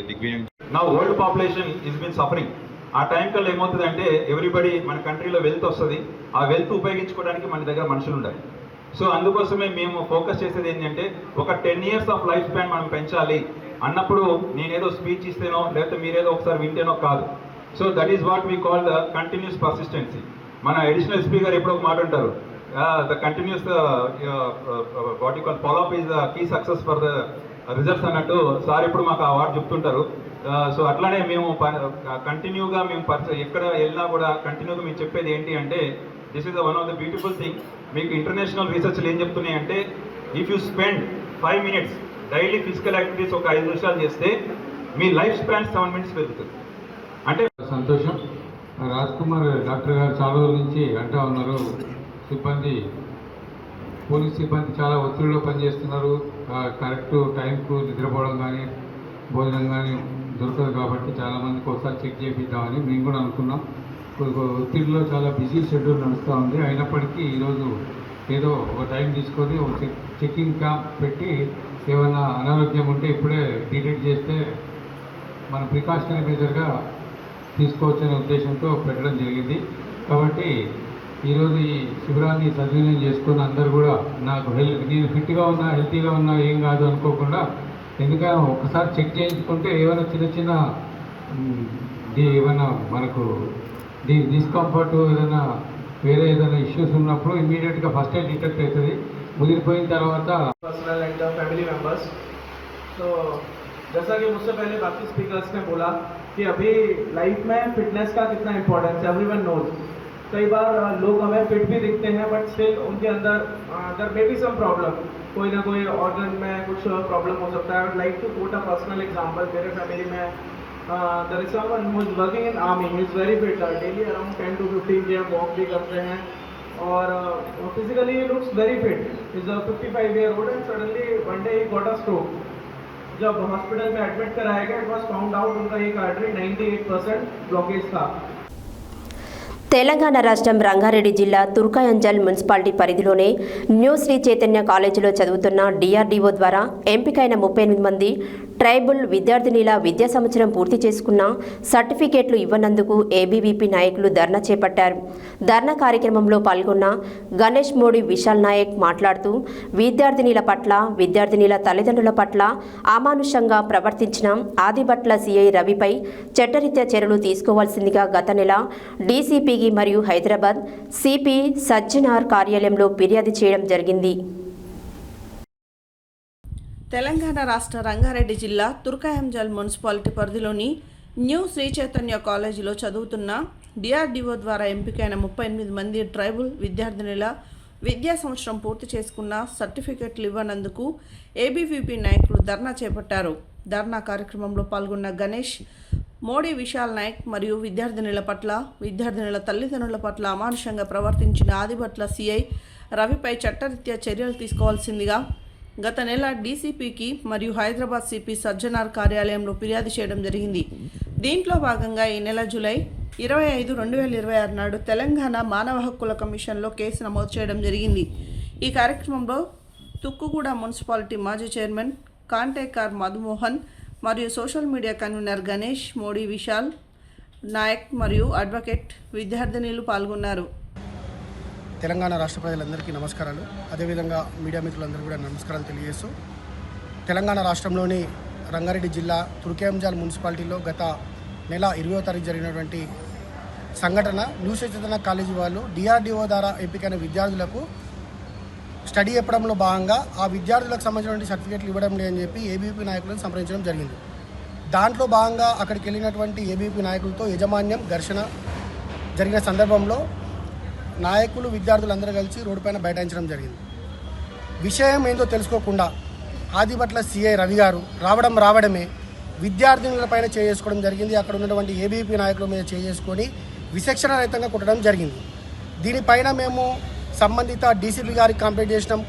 దిగ్విజయం. నా world population is been suffering. ఆ టైం కల్లా ఏమవుతుందంటే ఎవ్రీబడి మన కంట్రీలో వెల్త్ వస్తుంది. ఆ వెల్త్ ఉపయోగించుకోవడానికి మన దగ్గర మనుషులు ఉండాలి. సో అందుకోసమే మేము ఫోకస్ చేసేది ఏంటంటే, ఒక 10 years ఆఫ్ లైఫ్ స్పాన్ మనం పెంచాలి అన్నప్పుడు నేనేదో స్పీచ్ ఇస్తేనో లేకపోతే మీరేదో ఒకసారి వింటేనో కాదు. So that is what we call the continuous persistency. మన అడిషనల్ ఎస్పీ గారు ఎప్పుడో ఒక మాట అంటారు, the continuous what you call follow up is the key success for the results అన్నట్టు సార్ ఇప్పుడు మాకు ఆ వార్డు చెప్తుంటారు. సో అట్లానే మేము కంటిన్యూగా మేము ఎక్కడ వెళ్ళినా కూడా కంటిన్యూగా మేము చెప్పేది ఏంటి అంటే, this is one of the beautiful thing. మీకు ఇంటర్నేషనల్ రీసెర్చ్లు ఏం చెప్తున్నాయి అంటే, if you spend 5 minutes daily physical activities ఒక 5 నిమిషాలు చేస్తే మీ లైఫ్ స్పాన్ 7 minutes పెరుగుతుంది. అంటే సంతోషం. రాజ్ కుమార్ డాక్టర్ గారు చాలా రోజుల నుంచి అంటూ ఉన్నారు, పోలీస్ సిబ్బంది చాలా ఒత్తిడిలో పనిచేస్తున్నారు, కరెక్ట్ టైంకు నిద్రపోవడం కానీ భోజనం కానీ దొరకదు, కాబట్టి చాలామందికి ఒకసారి చెక్ చేయిద్దామని మేము కూడా అనుకున్నాం. ఒత్తిడిలో చాలా బిజీ షెడ్యూల్ నడుస్తూ ఉంది. అయినప్పటికీ ఈరోజు ఏదో ఒక టైం తీసుకొని ఒక చెకింగ్ క్యాంప్ పెట్టి ఏమైనా అనారోగ్యం ఉంటే ఇప్పుడే డిటెక్ట్ చేస్తే మన ప్రికాషనరీ మెజర్గా తీసుకోవచ్చనే ఉద్దేశంతో పెట్టడం జరిగింది. కాబట్టి ఈరోజు ఈ శిబిరాన్ని సద్వినియోగం చేసుకుని అందరూ కూడా నేను ఫిట్గా ఉన్నా, హెల్తీగా ఉన్నా, ఏం కాదు అనుకోకుండా, ఎందుకంటే ఒకసారి చెక్ చేయించుకుంటే ఏమైనా చిన్న ఏమైనా మనకు డిస్కంఫర్ట్, ఏదైనా వేరే ఏదైనా ఇష్యూస్ ఉన్నప్పుడు ఇమీడియట్గా ఫస్ట్ ఎయిడ్ డిటెక్ట్ అవుతుంది. ముదిరిపోయిన తర్వాత पर्सनल एंड फैमिली मेम्बर्स. तो जैसा कि मुझसे पहले बाकी स्पीकर्स ने बोला कि अभी लाइफ में फिटनेस का कितना इम्पोर्टेंस है, एवरीवन नोज. कई बार लोग हमें फिट भी दिखते हैं बट स्टिल उनके अंदर there may be some problem, कोई ना कोई ऑर्गन में कुछ प्रॉब्लम हो सकता है. I would like to quote a personal example. मेरे फैमिली में there is someone who is working in army. He is very fit, daily around 10 to 15 km walk भी करते हैं और physically he looks very fit. Is a 55-year-old and suddenly one day he got a stroke. जब hospital में admit कराया गया, it was found out उनका एक आर्टरी 98% ब्लॉकेज था. తెలంగాణ రాష్ట్రం రంగారెడ్డి జిల్లా తుర్కయంజల్ మున్సిపాలిటీ పరిధిలోనే న్యూ శ్రీ చైతన్య కాలేజీలో చదువుతున్న డిఆర్డీఓ ద్వారా ఎంపికైన 38 మంది ట్రైబల్ విద్యార్థినిల విద్యా సంవత్సరం పూర్తి చేసుకున్న సర్టిఫికేట్లు ఇవ్వనందుకు ఏబీవీపీ నాయకులు ధర్నా చేపట్టారు. ధర్నా కార్యక్రమంలో పాల్గొన్న గణేష్ మోడీ విశాల్ నాయక్ మాట్లాడుతూ విద్యార్థినిల పట్ల విద్యార్థినిల తల్లిదండ్రుల పట్ల అమానుషంగా ప్రవర్తించిన ఆదిబట్ల సిఐ రవిపై చట్టరీత్యా చర్యలు తీసుకోవాల్సిందిగా గత నెల డీసీపీ మరియు హైదరాబాద్ సిపి సజ్జనార్ కార్యాలయంలో ఫిర్యాదు చేయడం జరిగింది. తెలంగాణ రాష్ట్ర రంగారెడ్డి జిల్లా తుర్కయంజల్ మున్సిపాలిటీ పరిధిలోని న్యూ శ్రీ చైతన్య కాలేజీలో చదువుతున్న డిఆర్డీఓ ద్వారా ఎంపికైన 38 మంది ట్రైబల్ విద్యార్థినుల విద్యా సంవత్సరం పూర్తి చేసుకున్న సర్టిఫికెట్లు ఇవ్వనందుకు ఏబీవీపీ నాయకులు ధర్నా చేపట్టారు. ధర్నా కార్యక్రమంలో పాల్గొన్న గణేష్ మోడీ విశాల్ నాయక్ మరియు విద్యార్థినుల పట్ల విద్యార్థినుల తల్లిదండ్రుల పట్ల అమానుషంగా ప్రవర్తించిన ఆదిబట్ల సిఐ రవిపై చట్టరీత్యా చర్యలు తీసుకోవాల్సిందిగా గత నెల డీసీపీకి మరియు హైదరాబాద్ సిపి సజ్జనార్ కార్యాలయంలో ఫిర్యాదు చేయడం జరిగింది. దీంట్లో భాగంగా ఈ నెల జూలై 25, 2026 నాడు తెలంగాణ మానవ హక్కుల కమిషన్లో కేసు నమోదు చేయడం జరిగింది. ఈ కార్యక్రమంలో తుక్కుగూడ మున్సిపాలిటీ మాజీ చైర్మన్ కాంటేకర్ మధుమోహన్ మరియు social media convener Ganesh Modi Vishal Nayak మరియు అడ్వకేట్ విద్యార్థినులు పాల్గొన్నారు. తెలంగాణ రాష్ట్ర ప్రజలందరికీ నమస్కారాలు. అదేవిధంగా మీడియా మిత్రులందరూ కూడా నమస్కారాలు తెలియజేస్తూ, తెలంగాణ రాష్ట్రంలోని రంగారెడ్డి జిల్లా తుర్కయంజల్ మున్సిపాలిటీలో గత నెల 20వ తారీఖు జరిగినటువంటి సంఘటన, న్యూ శ్రీ చైతన్య కాలేజీ వాళ్ళు డిఆర్డీఓ ద్వారా ఎంపికైన విద్యార్థులకు స్టడీ చెప్పడంలో భాగంగా ఆ విద్యార్థులకు సంబంధించినటువంటి సర్టిఫికేట్లు ఇవ్వడం లేదని చెప్పి ఏబీవీపీ నాయకులను సంప్రదించడం జరిగింది. దాంట్లో భాగంగా అక్కడికి వెళ్ళినటువంటి ఏబీవీపీ నాయకులతో యజమాన్యం ఘర్షణ జరిగిన సందర్భంలో నాయకులు విద్యార్థులందరూ కలిసి రోడ్డుపైన బైఠాయించడం జరిగింది. విషయం ఏందో తెలుసుకోకుండా ఆదిబట్ల సిఐ రవి గారు రావడమే విద్యార్థినులపైన చేసుకోవడం జరిగింది. అక్కడ ఉన్నటువంటి ఏబీవీపీ నాయకుల మీద చేసుకొని విచక్షణ రహితంగా కొట్టడం జరిగింది. దీనిపైన మేము సంబంధిత డీసీపీ గారికి కంప్లైంట్ చేసినాం.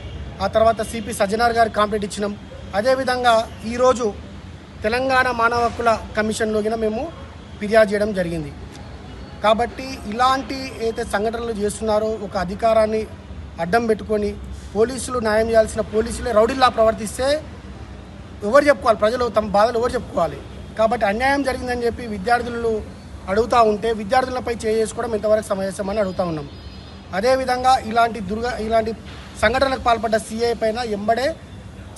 ఆ తర్వాత సిపి సజ్జనార్ గారికి కంప్లైంట్ ఇచ్చినాం. అదేవిధంగా ఈరోజు తెలంగాణ మానవ హక్కుల కమిషన్లోకి మేము ఫిర్యాదు చేయడం జరిగింది. కాబట్టి ఇలాంటి ఏదైతే సంఘటనలు చేస్తున్నారో, ఒక అధికారాన్ని అడ్డం పెట్టుకొని పోలీసులు న్యాయం చేయాల్సిన పోలీసులే రౌడీల్లా ప్రవర్తిస్తే ఎవరు చెప్పుకోవాలి? ప్రజలు తమ బాధలు ఎవరు చెప్పుకోవాలి? కాబట్టి అన్యాయం జరిగిందని చెప్పి విద్యార్థులు అడుగుతూ ఉంటే విద్యార్థులపై చేసుకోవడం ఎంతవరకు సమంజసమని అడుగుతూ ఉన్నాం. అదేవిధంగా ఇలాంటి సంఘటనలకు పాల్పడ్డ సిఐ పైన ఎంబడే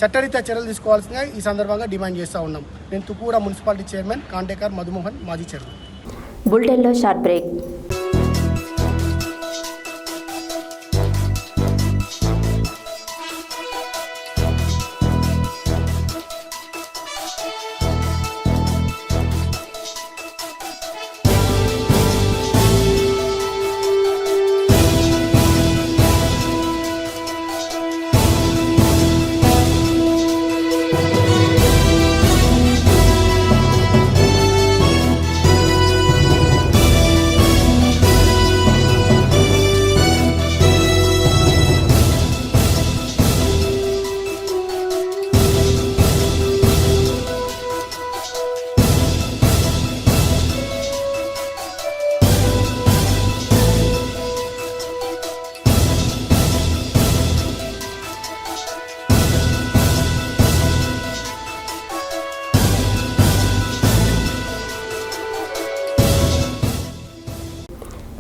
చట్టరీత్యా చర్యలు తీసుకోవాల్సిందిగా ఈ సందర్భంగా డిమాండ్ చేస్తూ ఉన్నాం. నేను తుక్కుగూడ మున్సిపాలిటీ చైర్మన్ కాంటేకర్ మధుమోహన్, మాజీ చైర్మన్. బులెటిన్లో short break.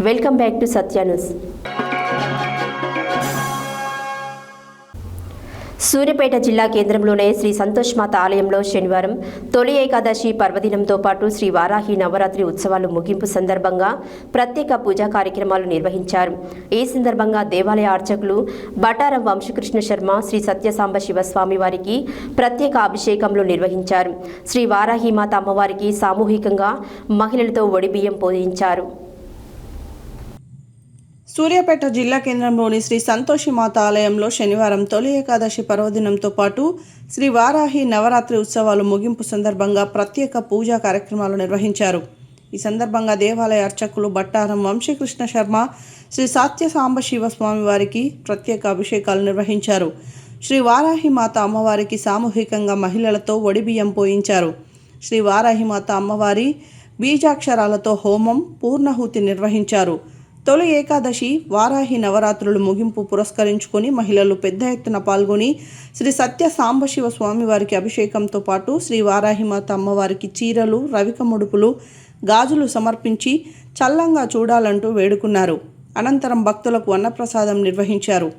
Welcome back to Satya news. Suryapet జిల్లా కేంద్రంలోనే శ్రీ సంతోష్ మాత ఆలయంలో శనివారం తొలి ఏకాదశి పర్వదినంతో పాటు శ్రీ వారాహి నవరాత్రి ఉత్సవాలు ముగింపు సందర్భంగా ప్రత్యేక పూజా కార్యక్రమాలు నిర్వహించారు. ఈ సందర్భంగా దేవాలయ అర్చకులు బటారం వంశకృష్ణ శర్మ శ్రీ సత్యసాంబ శివస్వామి వారికి ప్రత్యేక అభిషేకంలో నిర్వహించారు. శ్రీ వారాహి మాత అమ్మవారికి సామూహికంగా మహిళలతో ఒడిబియ్యం పోయించారు. సూర్యాపేట జిల్లా కేంద్రంలోని శ్రీ సంతోషి మాత ఆలయంలో శనివారం తొలి ఏకాదశి పర్వదినంతో పాటు శ్రీ వారాహి నవరాత్రి ఉత్సవాలు ముగింపు సందర్భంగా ప్రత్యేక పూజా కార్యక్రమాలు నిర్వహించారు. ఈ సందర్భంగా దేవాలయ అర్చకులు బట్టారం వంశీకృష్ణ శర్మ శ్రీ సత్యసాంబ శివస్వామి వారికి ప్రత్యేక అభిషేకాలు నిర్వహించారు. శ్రీ వారాహి మాత అమ్మవారికి సామూహికంగా మహిళలతో ఒడిబియ్యం పోయించారు. శ్రీ వారాహి మాత అమ్మవారి బీజాక్షరాలతో హోమం పూర్ణహూతి నిర్వహించారు. తొలి ఏకాదశి వారాహి నవరాత్రులు ముగింపు పురస్కరించుకొని మహిళలు పెద్ద ఎత్తున పాల్గొని శ్రీ సత్య సాంబశివ స్వామివారికి అభిషేకంతో పాటు శ్రీ వారాహిమాత అమ్మవారికి చీరలు, రవిక ముడుపులు, గాజులు సమర్పించి చల్లంగా చూడాలంటూ వేడుకున్నారు. అనంతరం భక్తులకు అన్నప్రసాదం నిర్వహించారు.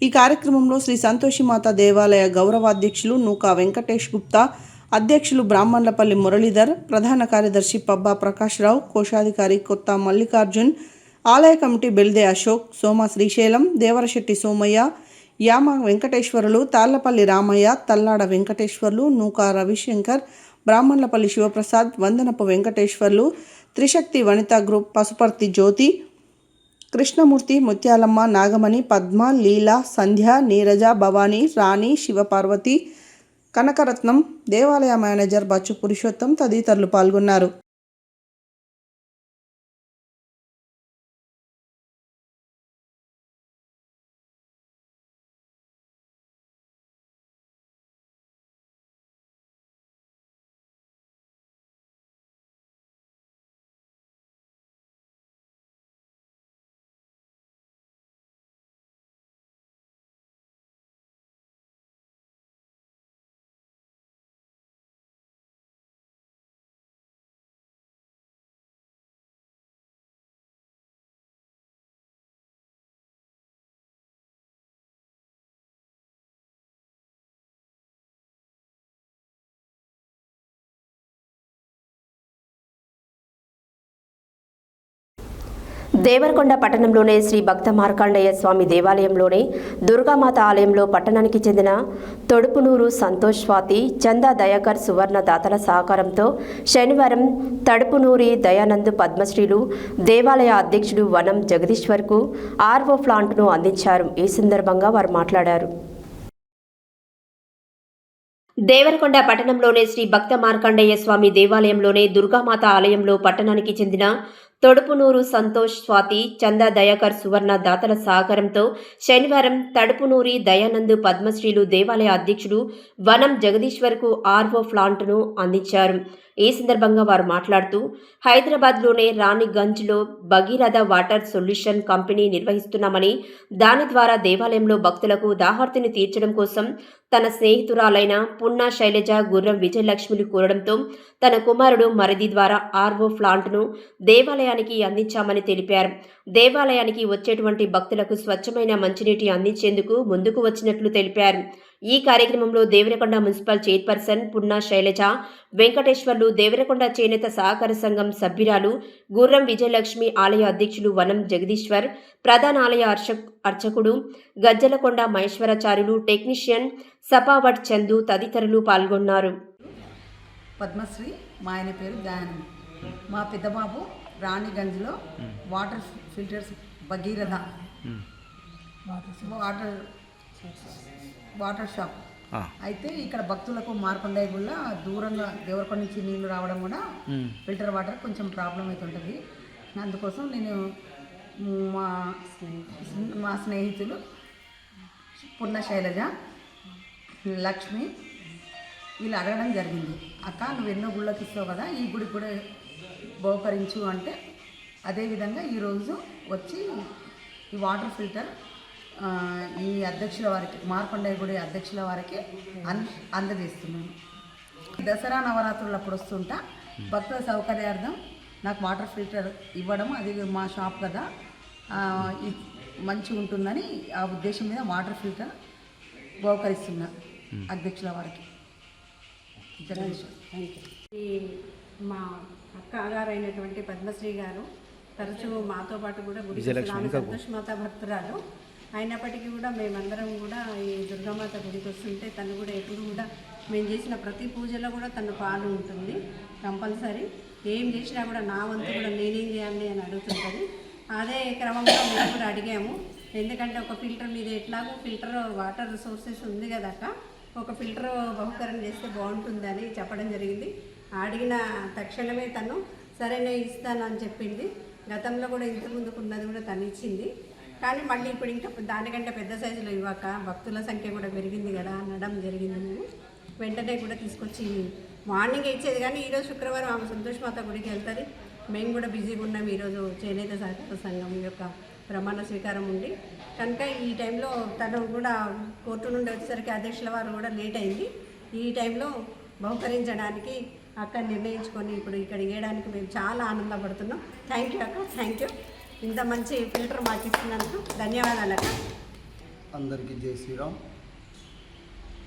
ఈ కార్యక్రమంలో శ్రీ సంతోషిమాత దేవాలయ గౌరవాధ్యక్షులు నూకా వెంకటేష్ గుప్తా, అధ్యక్షులు బ్రాహ్మణ్లపల్లి మురళీధర్, ప్రధాన కార్యదర్శి పబ్బా ప్రకాశ్రావు, కోశాధికారి కొత్త మల్లికార్జున్, ఆలయ కమిటీ బెల్దే అశోక్, సోమ శ్రీశైలం, దేవరశెట్టి సోమయ్య, యామ వెంకటేశ్వరులు, తాళ్లపల్లి రామయ్య, తల్లాడ వెంకటేశ్వర్లు, నూకా రవిశంకర్, బ్రాహ్మణ్లపల్లి శివప్రసాద్, వందనపు వెంకటేశ్వర్లు, త్రిశక్తి వనితా గ్రూప్, పసుపర్తి జ్యోతి, కృష్ణమూర్తి, ముత్యాలమ్మ, నాగమణి, పద్మ, లీల, సంధ్య, నీరజ, భవానీ, రాణి, శివపార్వతి, కనకరత్నం, దేవాలయ మేనేజర్ బచ్చు పురుషోత్తం తదితరులు పాల్గొన్నారు. దేవరకొండ పట్టణంలోని శ్రీ భక్త మార్కండేయ స్వామి దేవాలయంలోని దుర్గామాత ఆలయంలో పట్టణానికి చెందిన తొడుపునూరు సంతోష్ స్వాతి, చందా దయాకర్ సువర్ణ దాతల సహకారంతో శనివారం తడుపునూరి దయానంద్ పద్మశ్రీలు దేవాలయ అధ్యక్షుడు వనం జగదీశ్వర్కు ఆర్వో ప్లాంట్ను అందించారు. ఈ సందర్భంగా వారు మాట్లాడారు. దేవరకొండ పట్టణంలోని శ్రీ భక్త మార్కండేయ స్వామి దేవాలయంలోని దుర్గామాత ఆలయంలో పట్టణానికి చెందిన తొడుపునూరు సంతోష్ స్వాతి, చందా దయాకర్ సువర్ణ దాతల సహకారంతో శనివారం తడుపునూరి దయానంద్ పద్మశ్రీలు దేవాలయ అధ్యక్షుడు వనం జగదీశ్వర్కు ఆర్వో ప్లాంట్ను అందించారు. ఈ సందర్భంగా వారు మాట్లాడుతూ హైదరాబాద్లోనే రాణిగంజ్లో భగీరథ వాటర్ సొల్యూషన్ కంపెనీ నిర్వహిస్తున్నామని, దాని ద్వారా దేవాలయంలో భక్తులకు దాహార్తిని తీర్చడం కోసం తన స్నేహితురాలైన పున్నా శైలజ గుర్రం విజయలక్ష్మిలు కోరడంతో తన కుమారుడు మరిది ద్వారా ఆర్వో ప్లాంట్ను దేవాలయానికి అందించామని తెలిపారు. దేవాలయానికి వచ్చేటువంటి భక్తులకు స్వచ్ఛమైన మంచినీటి అందించేందుకు ముందుకు వచ్చినట్లు తెలిపారు. ఈ కార్యక్రమంలో దేవరకొండ మున్సిపల్ చైర్పర్సన్ పున్నా శైలజ, వెంకటేశ్వర్లు, దేవరకొండ చేనేత సహకార సంఘం సభ్యురాలు గుర్రం విజయలక్ష్మి, ఆలయ అధ్యక్షులు వనం జగదీశ్వర్, ప్రధాన ఆలయ అర్చకుడు గజ్జలకొండ మహేశ్వరాచార్యులు, టెక్నీషియన్ సపావట్ చందు తదితరులు పాల్గొన్నారు. పద్మశ్రీ మా ఆయన పేరు దయానంద్. మా పెద్దబాబు రాణిగంజ్లో water filters Bhagiratha water shop అయితే ఇక్కడ భక్తులకు మార్కండేయ గుళ్ళ దూరంగా దేవరకొండ నుంచి నీళ్లు రావడం కూడా ఫిల్టర్ వాటర్ కొంచెం ప్రాబ్లం అవుతుంటుంది. అందుకోసం నేను మా స్నేహితులు పున్న శైలజ, లక్ష్మి వీళ్ళు అడగడం జరిగింది. అక్క నువ్వు ఎన్నో గుళ్ళకి ఇస్తావు కదా, ఈ గుడి కూడా బహుకరించు అంటే అదేవిధంగా ఈరోజు వచ్చి ఈ వాటర్ ఫిల్టర్ ఈ అధ్యక్షుల వారికి, మార్కండేయ గుడి అధ్యక్షుల వారికి అందజేస్తున్నాను. దసరా నవరాత్రులు అప్పుడు వస్తుంటా భక్తుల సౌకర్యార్థం నాకు వాటర్ ఫిల్టర్ ఇవ్వడం, అది మా షాప్ కదా మంచిగా ఉంటుందని ఆ ఉద్దేశం మీద వాటర్ ఫిల్టర్ బహుకరిస్తున్నా అధ్యక్షుల వారికి. మా అక్కగారైనటువంటి పద్మశ్రీ గారు తరచూ మాతో పాటు కూడా గుడి సంతోషమాత భక్తురాలు అయినప్పటికీ కూడా మేమందరం కూడా ఈ దుర్గామాత గుడికి వస్తుంటే తను కూడా ఎప్పుడు కూడా మేము చేసిన ప్రతి పూజలో కూడా తను పాలు ఉంటుంది. కంపల్సరీ ఏం చేసినా కూడా నా వంతు కూడా నేనేం చేయాలి అని అడుగుతుంటుంది. అదే క్రమంలో మేము కూడా అడిగాము. ఎందుకంటే ఒక ఫిల్టర్ మీద ఎట్లాగో ఫిల్టర్ వాటర్ సోర్సెస్ ఉంది కదాక ఒక ఫిల్టర్ బహుకరణ చేస్తే బాగుంటుందని చెప్పడం జరిగింది. అడిగిన తక్షణమే తను సరే నేను ఇస్తానని చెప్పింది. గతంలో కూడా ఇంతకుముందుకు ఉన్నది కూడా తను ఇచ్చింది. కానీ మళ్ళీ ఇప్పుడు ఇంకా దానికంటే పెద్ద సైజులో ఇవ్వక భక్తుల సంఖ్య కూడా పెరిగింది కదా అనడం జరిగింది. మేము వెంటనే కూడా తీసుకొచ్చి మార్నింగ్ ఇచ్చేది. కానీ ఈరోజు శుక్రవారం ఆమె సంతోషమాత గుడికి వెళ్తుంది. మేము కూడా బిజీగా ఉన్నాం ఈరోజు చేనేత సహకార సంఘం యొక్క ప్రమాణ స్వీకారం ఉంది కనుక ఈ టైంలో తను కూడా కోర్టు నుండి వచ్చేసరికి అధ్యక్షుల వారు కూడా లేట్ అయింది. ఈ టైంలో బహుకరించడానికి అక్క నిర్ణయించుకొని ఇప్పుడు ఇక్కడ ఇవ్వడానికి మేము చాలా ఆనందపడుతున్నాం. థ్యాంక్ యూ అక్క, థ్యాంక్ యూ. ఇంత మంచి ఫిల్టర్ మాకు ఇచ్చినందుకు ధన్యవాదాలు అక్క. అందరికీ జై శ్రీరామ్.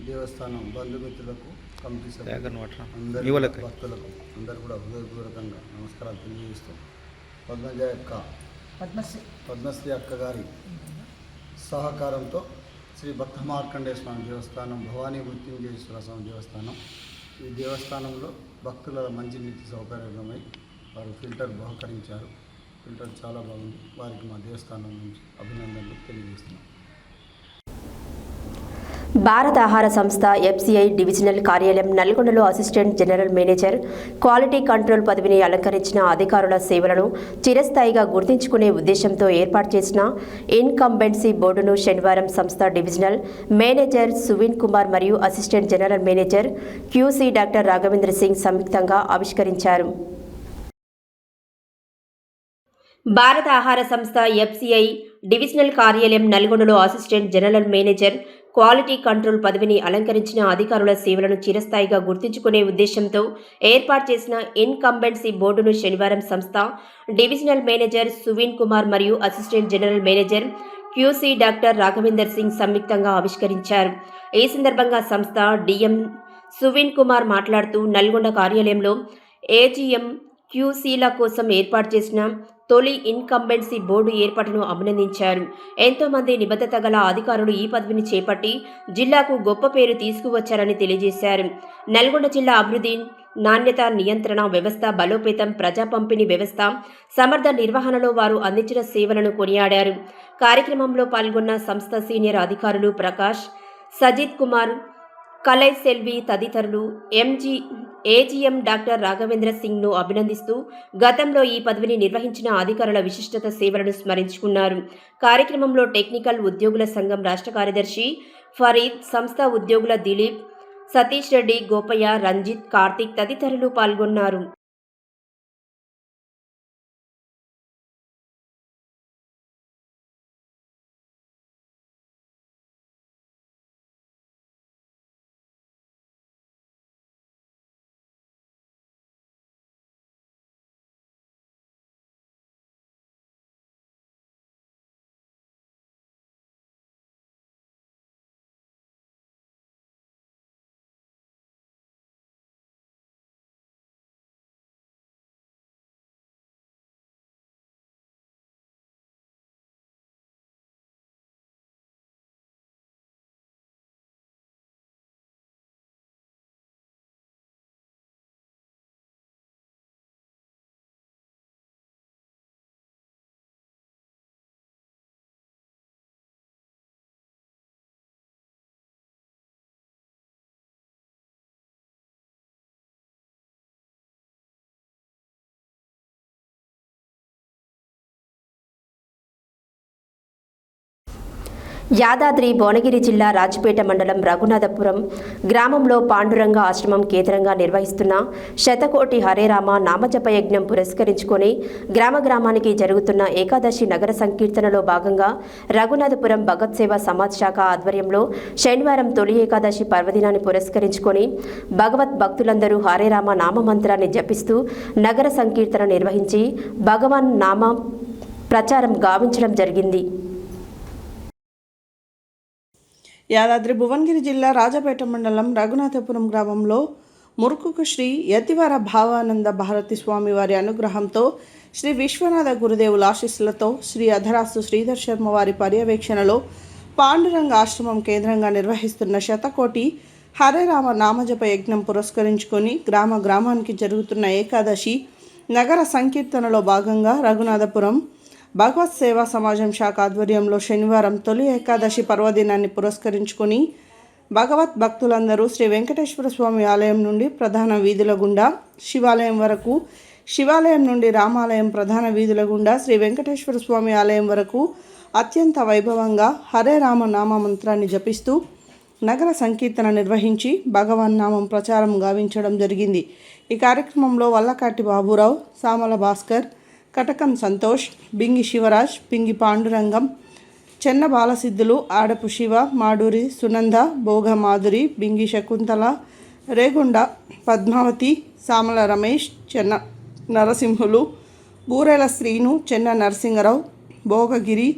దేవస్థానం బంధుమిత్రులకు, కమిటీ సభ్యులకు, అందరి భక్తులకు అందరూ కూడా హృదయపూర్వకంగా నమస్కారాలు తెలియజేస్తూ పద్మశ్రీ అక్క గారి సహకారంతో శ్రీ భక్త మార్కండేయ స్వామి దేవస్థానం, భవానీ మృత్యుంజయేశ్వర స్వామి దేవస్థానం, ఈ దేవస్థానంలో భక్తుల మంచినీటి సౌకర్యమై వారు ఫిల్టర్ బహుకరించారు. ఫిల్టర్ చాలా బాగుంది. వారికి మా దేవస్థానం నుంచి అభినందనలు తెలియజేస్తున్నాం. భారత ఆహార సంస్థ ఎఫ్సిఐ డివిజనల్ కార్యాలయం నల్గొండలో assistant general manager quality control పదవిని అలంకరించిన అధికారుల సేవలను చిరస్థాయిగా గుర్తించుకునే ఉద్దేశంతో ఏర్పాటు చేసిన ఇన్కంబెన్సీ బోర్డును శనివారం సంస్థ డివిజనల్ మేనేజర్ సువిన్ కుమార్ మరియు assistant general manager QC doctor Raghavendra Singh సంయుక్తంగా ఆవిష్కరించారు. భారత ఆహార సంస్థ ఎఫ్సిఐ డివిజనల్ కార్యాలయం నల్గొండలో assistant general manager quality control పదవిని అలంకరించిన అధికారుల సేవలను చిరస్థాయిగా గుర్తుంచుకునే ఉద్దేశంతో ఏర్పాటు చేసిన ఇన్కంబెన్సీ బోర్డును శనివారం సంస్థ డివిజనల్ మేనేజర్ సువిన్ కుమార్ మరియు assistant general manager QC doctor Raghavender Singh సంయుక్తంగా ఆవిష్కరించారు. ఈ సందర్భంగా సంస్థ డిఎం సువిన్ కుమార్ మాట్లాడుతూ నల్గొండ కార్యాలయంలో ఏజీఎం క్యూసీల కోసం ఏర్పాటు చేసిన తొలి ఇన్కంబెన్సీ బోర్డు ఏర్పాటును అభినందించారు. ఎంతోమంది నిబద్ధత గల అధికారులు ఈ పదవిని చేపట్టి జిల్లాకు గొప్ప పేరు తీసుకువచ్చారని తెలియజేశారు. నల్గొండ జిల్లా అభివృద్ధి, నాణ్యత నియంత్రణ వ్యవస్థ బలోపేతం, ప్రజా పంపిణీ వ్యవస్థ సమర్థ నిర్వహణలో వారు అందించిన సేవలను కొనియాడారు. కార్యక్రమంలో పాల్గొన్న సంస్థ సీనియర్ అధికారులు ప్రకాష్, సజిత్ కుమార్, కలై సెల్వి తదితరులు ఏజీఎం డాక్టర్ రాఘవేంద్ర సింగ్ను అభినందిస్తూ గతంలో ఈ పదవిని నిర్వహించిన అధికారుల విశిష్టత సేవలను స్మరించుకున్నారు. కార్యక్రమంలో టెక్నికల్ ఉద్యోగుల సంఘం రాష్ట్ర కార్యదర్శి ఫరీద్, సంస్థ ఉద్యోగుల దిలీప్, సతీష్ రెడ్డి, గోపయ్య, రంజిత్, కార్తిక్ తదితరులు పాల్గొన్నారు. యాదాద్రి భువనగిరి జిల్లా రాజపేట మండలం రఘునాథపురం గ్రామంలో పాండురంగ ఆశ్రమం కేంద్రంగా నిర్వహిస్తున్న శతకోటి హరేరామ నామజప యజ్ఞం పురస్కరించుకొని గ్రామానికి జరుగుతున్న ఏకాదశి నగర సంకీర్తనలో భాగంగా రఘునాథపురం భగత్ సేవా సమాజ్ శాఖ ఆధ్వర్యంలో శనివారం తొలి ఏకాదశి పర్వదినాన్ని పురస్కరించుకొని భగవత్ భక్తులందరూ హరేరామ నామ మంత్రాన్ని జపిస్తూ నగర సంకీర్తన నిర్వహించి భగవాన్ నామ ప్రచారం గావించడం జరిగింది. యాదాద్రి భువనగిరి జిల్లా రాజపేట మండలం రఘునాథపురం గ్రామంలో మురుకుకు శ్రీ యతివర భావానంద భారతి స్వామి వారి అనుగ్రహంతో శ్రీ విశ్వనాథ గురుదేవుల ఆశీస్సులతో శ్రీ అధరాస్తు శ్రీధర్ శర్మ వారి పర్యవేక్షణలో పాండురంగ ఆశ్రమం కేంద్రంగా నిర్వహిస్తున్న శతకోటి హరేరామ నామజప యజ్ఞం పురస్కరించుకొని గ్రామానికి జరుగుతున్న ఏకాదశి నగర సంకీర్తనలో భాగంగా రఘునాథపురం భగవత్ సేవా సమాజం శాఖ ఆధ్వర్యంలో శనివారం తొలి ఏకాదశి పర్వదినాన్ని పురస్కరించుకొని భగవత్ భక్తులందరూ శ్రీ వెంకటేశ్వర స్వామి ఆలయం నుండి ప్రధాన వీధుల గుండా శివాలయం వరకు, శివాలయం నుండి రామాలయం ప్రధాన వీధుల గుండా శ్రీ వెంకటేశ్వర స్వామి ఆలయం వరకు అత్యంత వైభవంగా హరే రామ నామ మంత్రాన్ని జపిస్తూ నగర సంకీర్తన నిర్వహించి భగవాన్ నామం ప్రచారం గావించడం జరిగింది. ఈ కార్యక్రమంలో వల్లకాటి బాబురావు, సామల భాస్కర్, కటకం సంతోష్, బింగి శివరాజ్, పింగి పాండురంగం, చెన్న బాలసిద్ధులు, ఆడపు శివ, మాడూరి సునంద, భోగ మాధురి, బింగి శకుంతల, రేగుండ పద్మావతి, సామల రమేష్, చెన్న నరసింహులు, బూరెల శ్రీను, చెన్న నరసింహరావు, భోగగిరి,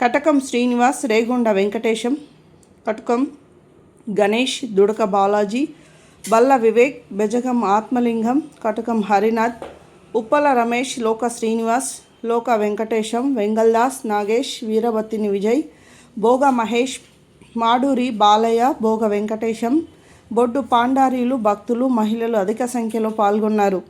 కటకం శ్రీనివాస్, రేగుండ వెంకటేశం, కటకం గణేష్, దుడక బాలాజీ, బల్ల వివేక్, బెజగం ఆత్మలింగం, కటకం హరినాథ్, ఉప్పల రమేష్, లోక శ్రీనివాస్, లోక వెంకటేశం, వెంగల్దాస్, నాగేష్, వీరబత్తిని విజయ్, భోగ మహేష్, మాడూరి బాలయ్య, భోగ వెంకటేశం, బొడ్డు పాండారీలు, భక్తులు, మహిళలు అధిక సంఖ్యలో పాల్గొన్నారు.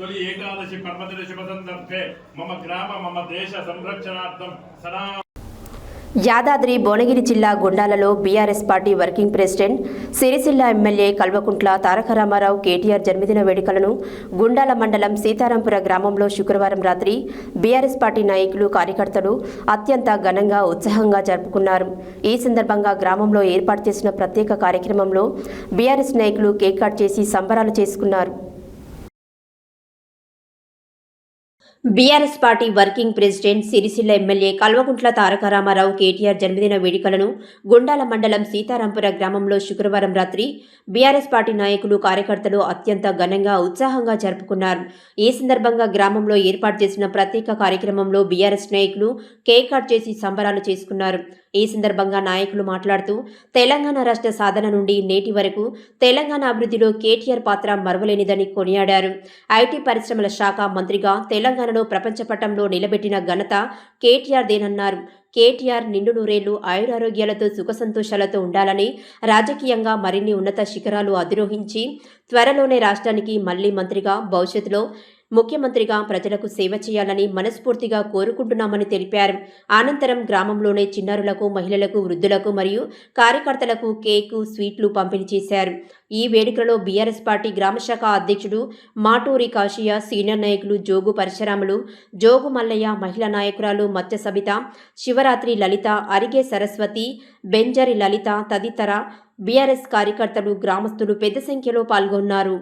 తొలి ఏకాదశి పర్వదిన శుభ సందర్భే మమ గ్రామ మమ దేశ సంరక్షణార్థం సదా. యాదాద్రి భువనగిరి జిల్లా గుండాలలో BRS party working president Sircilla MLA Kalvakuntla Taraka Ramarao KTR జన్మదిన వేడుకలను గుండాల మండలం సీతారాంపుర గ్రామంలో శుక్రవారం రాత్రి బీఆర్ఎస్ పార్టీ నాయకులు కార్యకర్తలు అత్యంత ఘనంగా ఉత్సాహంగా జరుపుకున్నారు. ఈ సందర్భంగా గ్రామంలో ఏర్పాటు చేసిన ప్రత్యేక కార్యక్రమంలో బీఆర్ఎస్ నాయకులు కేక్ కట్ చేసి సంబరాలు చేసుకున్నారు. BRS party working president Sircilla MLA Kalvakuntla Taraka Ramarao KTR జన్మదిన వేడుకలను గుండాల మండలం సీతారాంపుర గ్రామంలో శుక్రవారం రాత్రి బీఆర్ఎస్ పార్టీ నాయకులు కార్యకర్తలు అత్యంత ఘనంగా ఉత్సాహంగా జరుపుకున్నారు. ఈ సందర్భంగా గ్రామంలో ఏర్పాటు చేసిన ప్రత్యేక కార్యక్రమంలో బీఆర్ఎస్ నాయకులు కేక్ కట్ చేసి సంబరాలు చేసుకున్నారు. ఈ సందర్భంగా నాయకులు మాట్లాడుతూ తెలంగాణ రాష్ట్ర సాధన నుండి నేటి వరకు తెలంగాణ అభివృద్ధిలో కేటీఆర్ పాత్ర మరువలేనిదని కొనియాడారు. ఐటీ పరిశ్రమల శాఖ మంత్రిగా తెలంగాణలో ప్రపంచ పటంలో నిలబెట్టిన ఘనత కేటీఆర్దేనన్నారు. కేటీఆర్ నిండు నూరేళ్లు ఆయురారోగ్యాలతో సుఖ సంతోషాలతో ఉండాలని, రాజకీయంగా మరిన్ని ఉన్నత శిఖరాలు అధిరోహించి త్వరలోనే రాష్ట్రానికి మళ్లీ మంత్రిగా, భవిష్యత్తులో ముఖ్యమంత్రిగా ప్రజలకు సేవ చేయాలని మనస్ఫూర్తిగా కోరుకుంటున్నామని తెలిపారు. అనంతరం గ్రామంలోనే చిన్నారులకు, మహిళలకు, వృద్ధులకు మరియు కార్యకర్తలకు కేకు, స్వీట్లు పంపిణీ చేశారు. ఈ వేడుకలో బీఆర్ఎస్ పార్టీ గ్రామశాఖ అధ్యక్షుడు మాటూరి కాశీయ, సీనియర్ నాయకులు జోగు పరశురాములు, జోగు మల్లయ్య, మహిళా నాయకురాలు మత్స్య సబిత, శివరాత్రి లలిత, అరిగే సరస్వతి, బెంజరి లలిత తదితర బీఆర్ఎస్ కార్యకర్తలు, గ్రామస్తులు పెద్ద సంఖ్యలో పాల్గొన్నారు.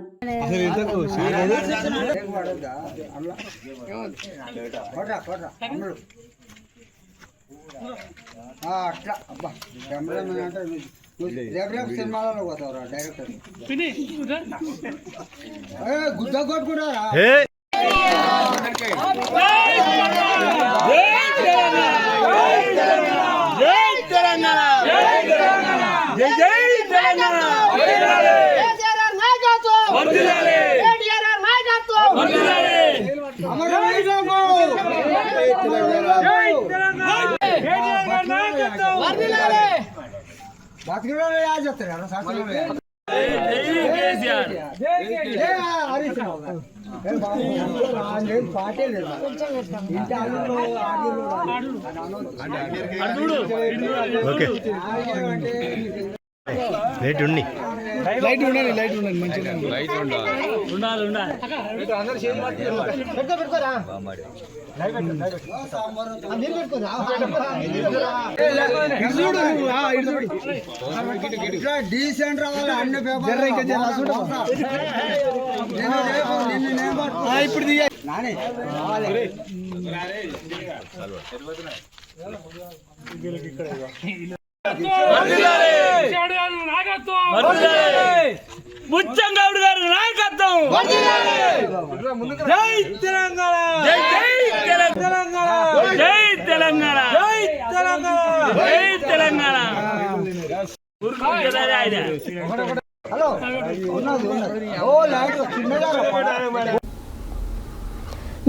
సినిమాలలో పోతావురా డైరెక్టర్ గుద్ద కొట్టుకుంటారా. లైట్ ఉండి లైట్ ఉండాలి లైట్ ఉండాలి మంచిగా లైట్ ఉండాలి ఉండాలి డీసెంట్ రావాలి అన్ని పేపర్ ఇప్పుడు నానే ముచ్చంగౌడ్ గారి నాయకత్వం. జై తెలంగాణ, జై తెలంగాణ, జై తెలంగాణ, జై తెలంగాణ, జై తెలంగాణ. హలో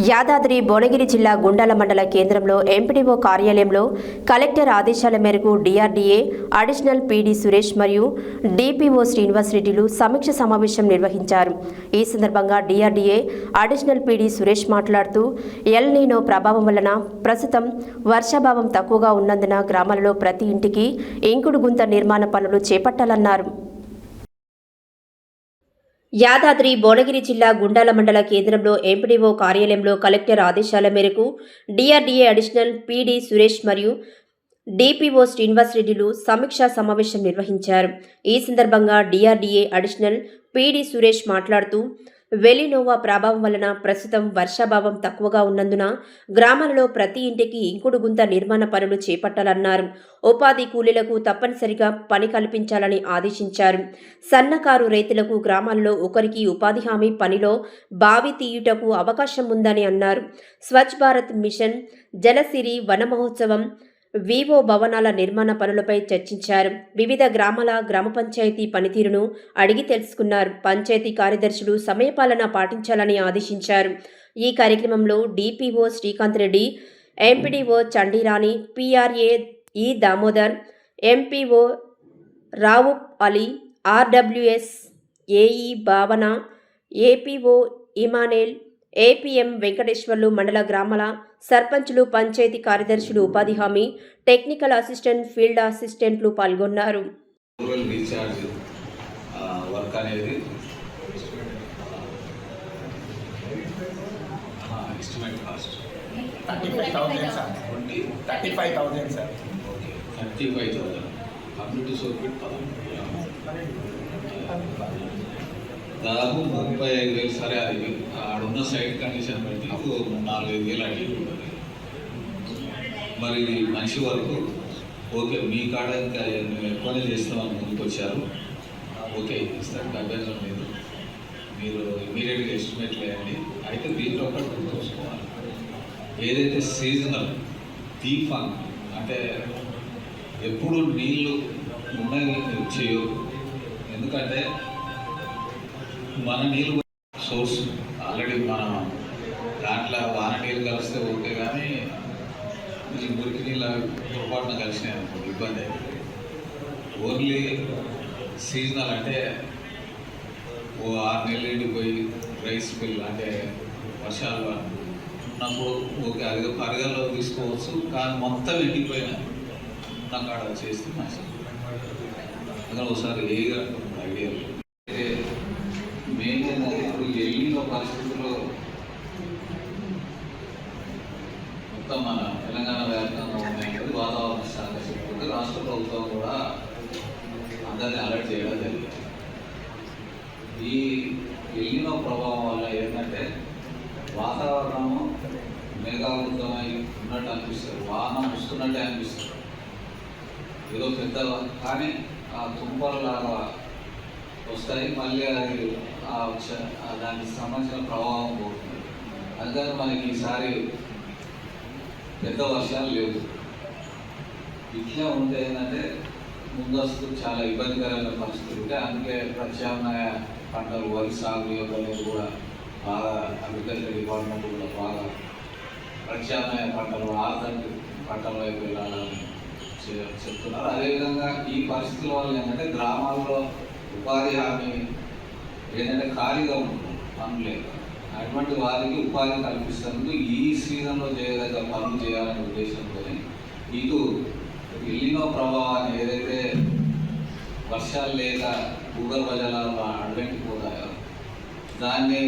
యాదాద్రి భువనగిరి జిల్లా గుండాల మండల కేంద్రంలో ఎంపీడీఓ కార్యాలయంలో కలెక్టర్ ఆదేశాల మేరకు డీఆర్డీఏ అడిషనల్ పీడీ సురేష్ మరియు డీపీఓ శ్రీనివాస్ రెడ్డిలు సమీక్ష సమావేశం నిర్వహించారు. ఈ సందర్భంగా డీఆర్డీఏ అడిషనల్ పీడీ సురేష్ మాట్లాడుతూ ఎల్ నీనో ప్రభావం వలన ప్రస్తుతం వర్షాభావం తక్కువగా ఉన్నందున గ్రామాలలో ప్రతి ఇంటికి ఇంకుడు గుంత నిర్మాణ పనులు చేపట్టాలన్నారు. యాదాద్రి భువనగిరి జిల్లా గుండాల మండల కేంద్రంలో ఎంపీడీఓ కార్యాలయంలో కలెక్టర్ ఆదేశాల మేరకు డీఆర్డీఏ అడిషనల్ పీడీ సురేష్ మరియు డీపీఓ శ్రీనివాస్ రెడ్డిలు సమీక్షా సమావేశం నిర్వహించారు. ఈ సందర్భంగా డీఆర్డీఏ అడిషనల్ పీడీ సురేష్ మాట్లాడుతూ వెలినోవా ప్రభావం వలన ప్రస్తుతం వర్షాభావం తక్కువగా ఉన్నందున గ్రామాలలో ప్రతి ఇంటికి ఇంకుడు గుంత నిర్మాణ పనులు చేపట్టాలన్నారు. ఉపాధి కూలీలకు తప్పనిసరిగా పని కల్పించాలని ఆదేశించారు. సన్నకారు రైతులకు గ్రామాల్లో ఒకరికి ఉపాధి హామీ పనిలో బావి తీయుటకు అవకాశం ఉందని అన్నారు. స్వచ్ఛ భారత్ మిషన్, జలసిరి, వన మహోత్సవం, వివో భవనాల నిర్మాణ పనులపై చర్చించారు. వివిధ గ్రామాల గ్రామ పంచాయతీ పనితీరును అడిగి తెలుసుకున్నారు. పంచాయతీ కార్యదర్శులు సమయపాలన పాటించాలని ఆదేశించారు. ఈ కార్యక్రమంలో DPO Srikanth Reddy, MPDO Chandirani, PRA E Damodar, MPO Rauf Ali, RWS AE Bhavana, APO Emmanuel, APM Venkateswarlu మండల గ్రామాల సర్పంచులు, పంచాయతీ కార్యదర్శులు, ఉపాధి హామీ, టెక్నికల్ అసిస్టెంట్, ఫీల్డ్ అసిస్టెంట్లు పాల్గొన్నారు. రీఛార్జ్ వర్క్ అనేది estimate cost 35,000 sir. 35,000 sir. Okay, 35,000 complete సోర్ఫిట్ 10 దాదాపు 35,000. సరే, అది ఆడున్న సైట్ కండిషన్ బట్టి 4,000-5,000 అడిగి ఉంటుంది. మరి మనిషి వరకు ఓకే, మీ కాడ ఇంకా మేము ఎక్కువనే చేస్తామని ముందుకు వచ్చారు. ఓకే, ఇస్తాను, అభ్యాసం లేదు. మీరు ఇమీడియట్గా ఎస్టిమేట్ లేయండి. అయితే దీంట్లో ఒకటి గుర్తుంచుకోవాలి, ఏదైతే సీజనల్ తీఫాన్ అంటే ఎప్పుడు నీళ్ళు ఉన్నాయి చేయరు. ఎందుకంటే మన నీళ్ళు సోర్స్ ఆల్రెడీ మన దాంట్లో వాన నీళ్ళు కలిస్తే ఓకే, కానీ ఈ మురికి నీళ్ళు పొరపాటున కలిసినాయి అనుకో ఇబ్బంది అవుతుంది. ఓన్లీ సీజనల్ అంటే ఓ 6 నెలలు ఎండిపోయి రైస్ మిల్ అంటే వర్షాలు ఉన్నప్పుడు ఓకే, అది పరిగణలో తీసుకోవచ్చు. కానీ మొత్తం ఎండిపోయిన ఉన్న కాడ చేస్తే మంచిది. అందులో ఒకసారి ఏగా ఐడియా అంటే మెయిన్ ఏంటంటే ఇప్పుడు ఎల్లిన పరిస్థితుల్లో మొత్తం మన తెలంగాణ వ్యాప్తంగా ఉన్నాయి. వాతావరణ శాఖ చెప్పుకుంటే రాష్ట్ర ప్రభుత్వం కూడా అందరినీ అలర్ట్ చేయడం జరిగింది. ఈ ఎల్లినో ప్రభావం వల్ల ఏంటంటే వాతావరణము మేఘావృతమై ఉన్నట్టు అనిపిస్తుంది, వాన వస్తున్నట్టే అనిపిస్తుంది. ఏదో పెద్ద కానీ ఆ తుంపరలాగా వస్తాయి, మళ్ళీ అది దానికి సంబంధించిన ప్రభావం పోతుంది. అందుకని మనకి ఈసారి పెద్ద వర్షాలు లేవు. ఇట్లా ఉంటే ఏంటంటే ముందస్తు చాలా ఇబ్బందికరమైన పరిస్థితులు ఉంటాయి. అందుకే ప్రత్యామ్నాయ పంటలు, వరి సాగు అనేది కూడా బాగా అగ్రికల్చర్ డిపార్ట్మెంట్ కూడా బాగా ప్రత్యామ్నాయ పంటలు, ఆర్గానిక్ పంటల వైపు వెళ్ళాలని చెప్తున్నారు. అదేవిధంగా ఈ పరిస్థితుల వల్ల ఏంటంటే గ్రామాల్లో ఉపాధి హామీ ఏంటంటే ఖాళీగా ఉంటుంది, పనులు లేక. అటువంటి వారికి ఉపాధి కల్పిస్తేందుకు ఈ సీజన్లో చేయదగ్గ పనులు చేయాలనే ఉద్దేశంతో ఇటు ఎల్లినో ప్రభావాన్ని ఏదైతే వర్షాలు లేక భూగర్భ జలాలు అడ్వెంటిపోతాయో దాన్ని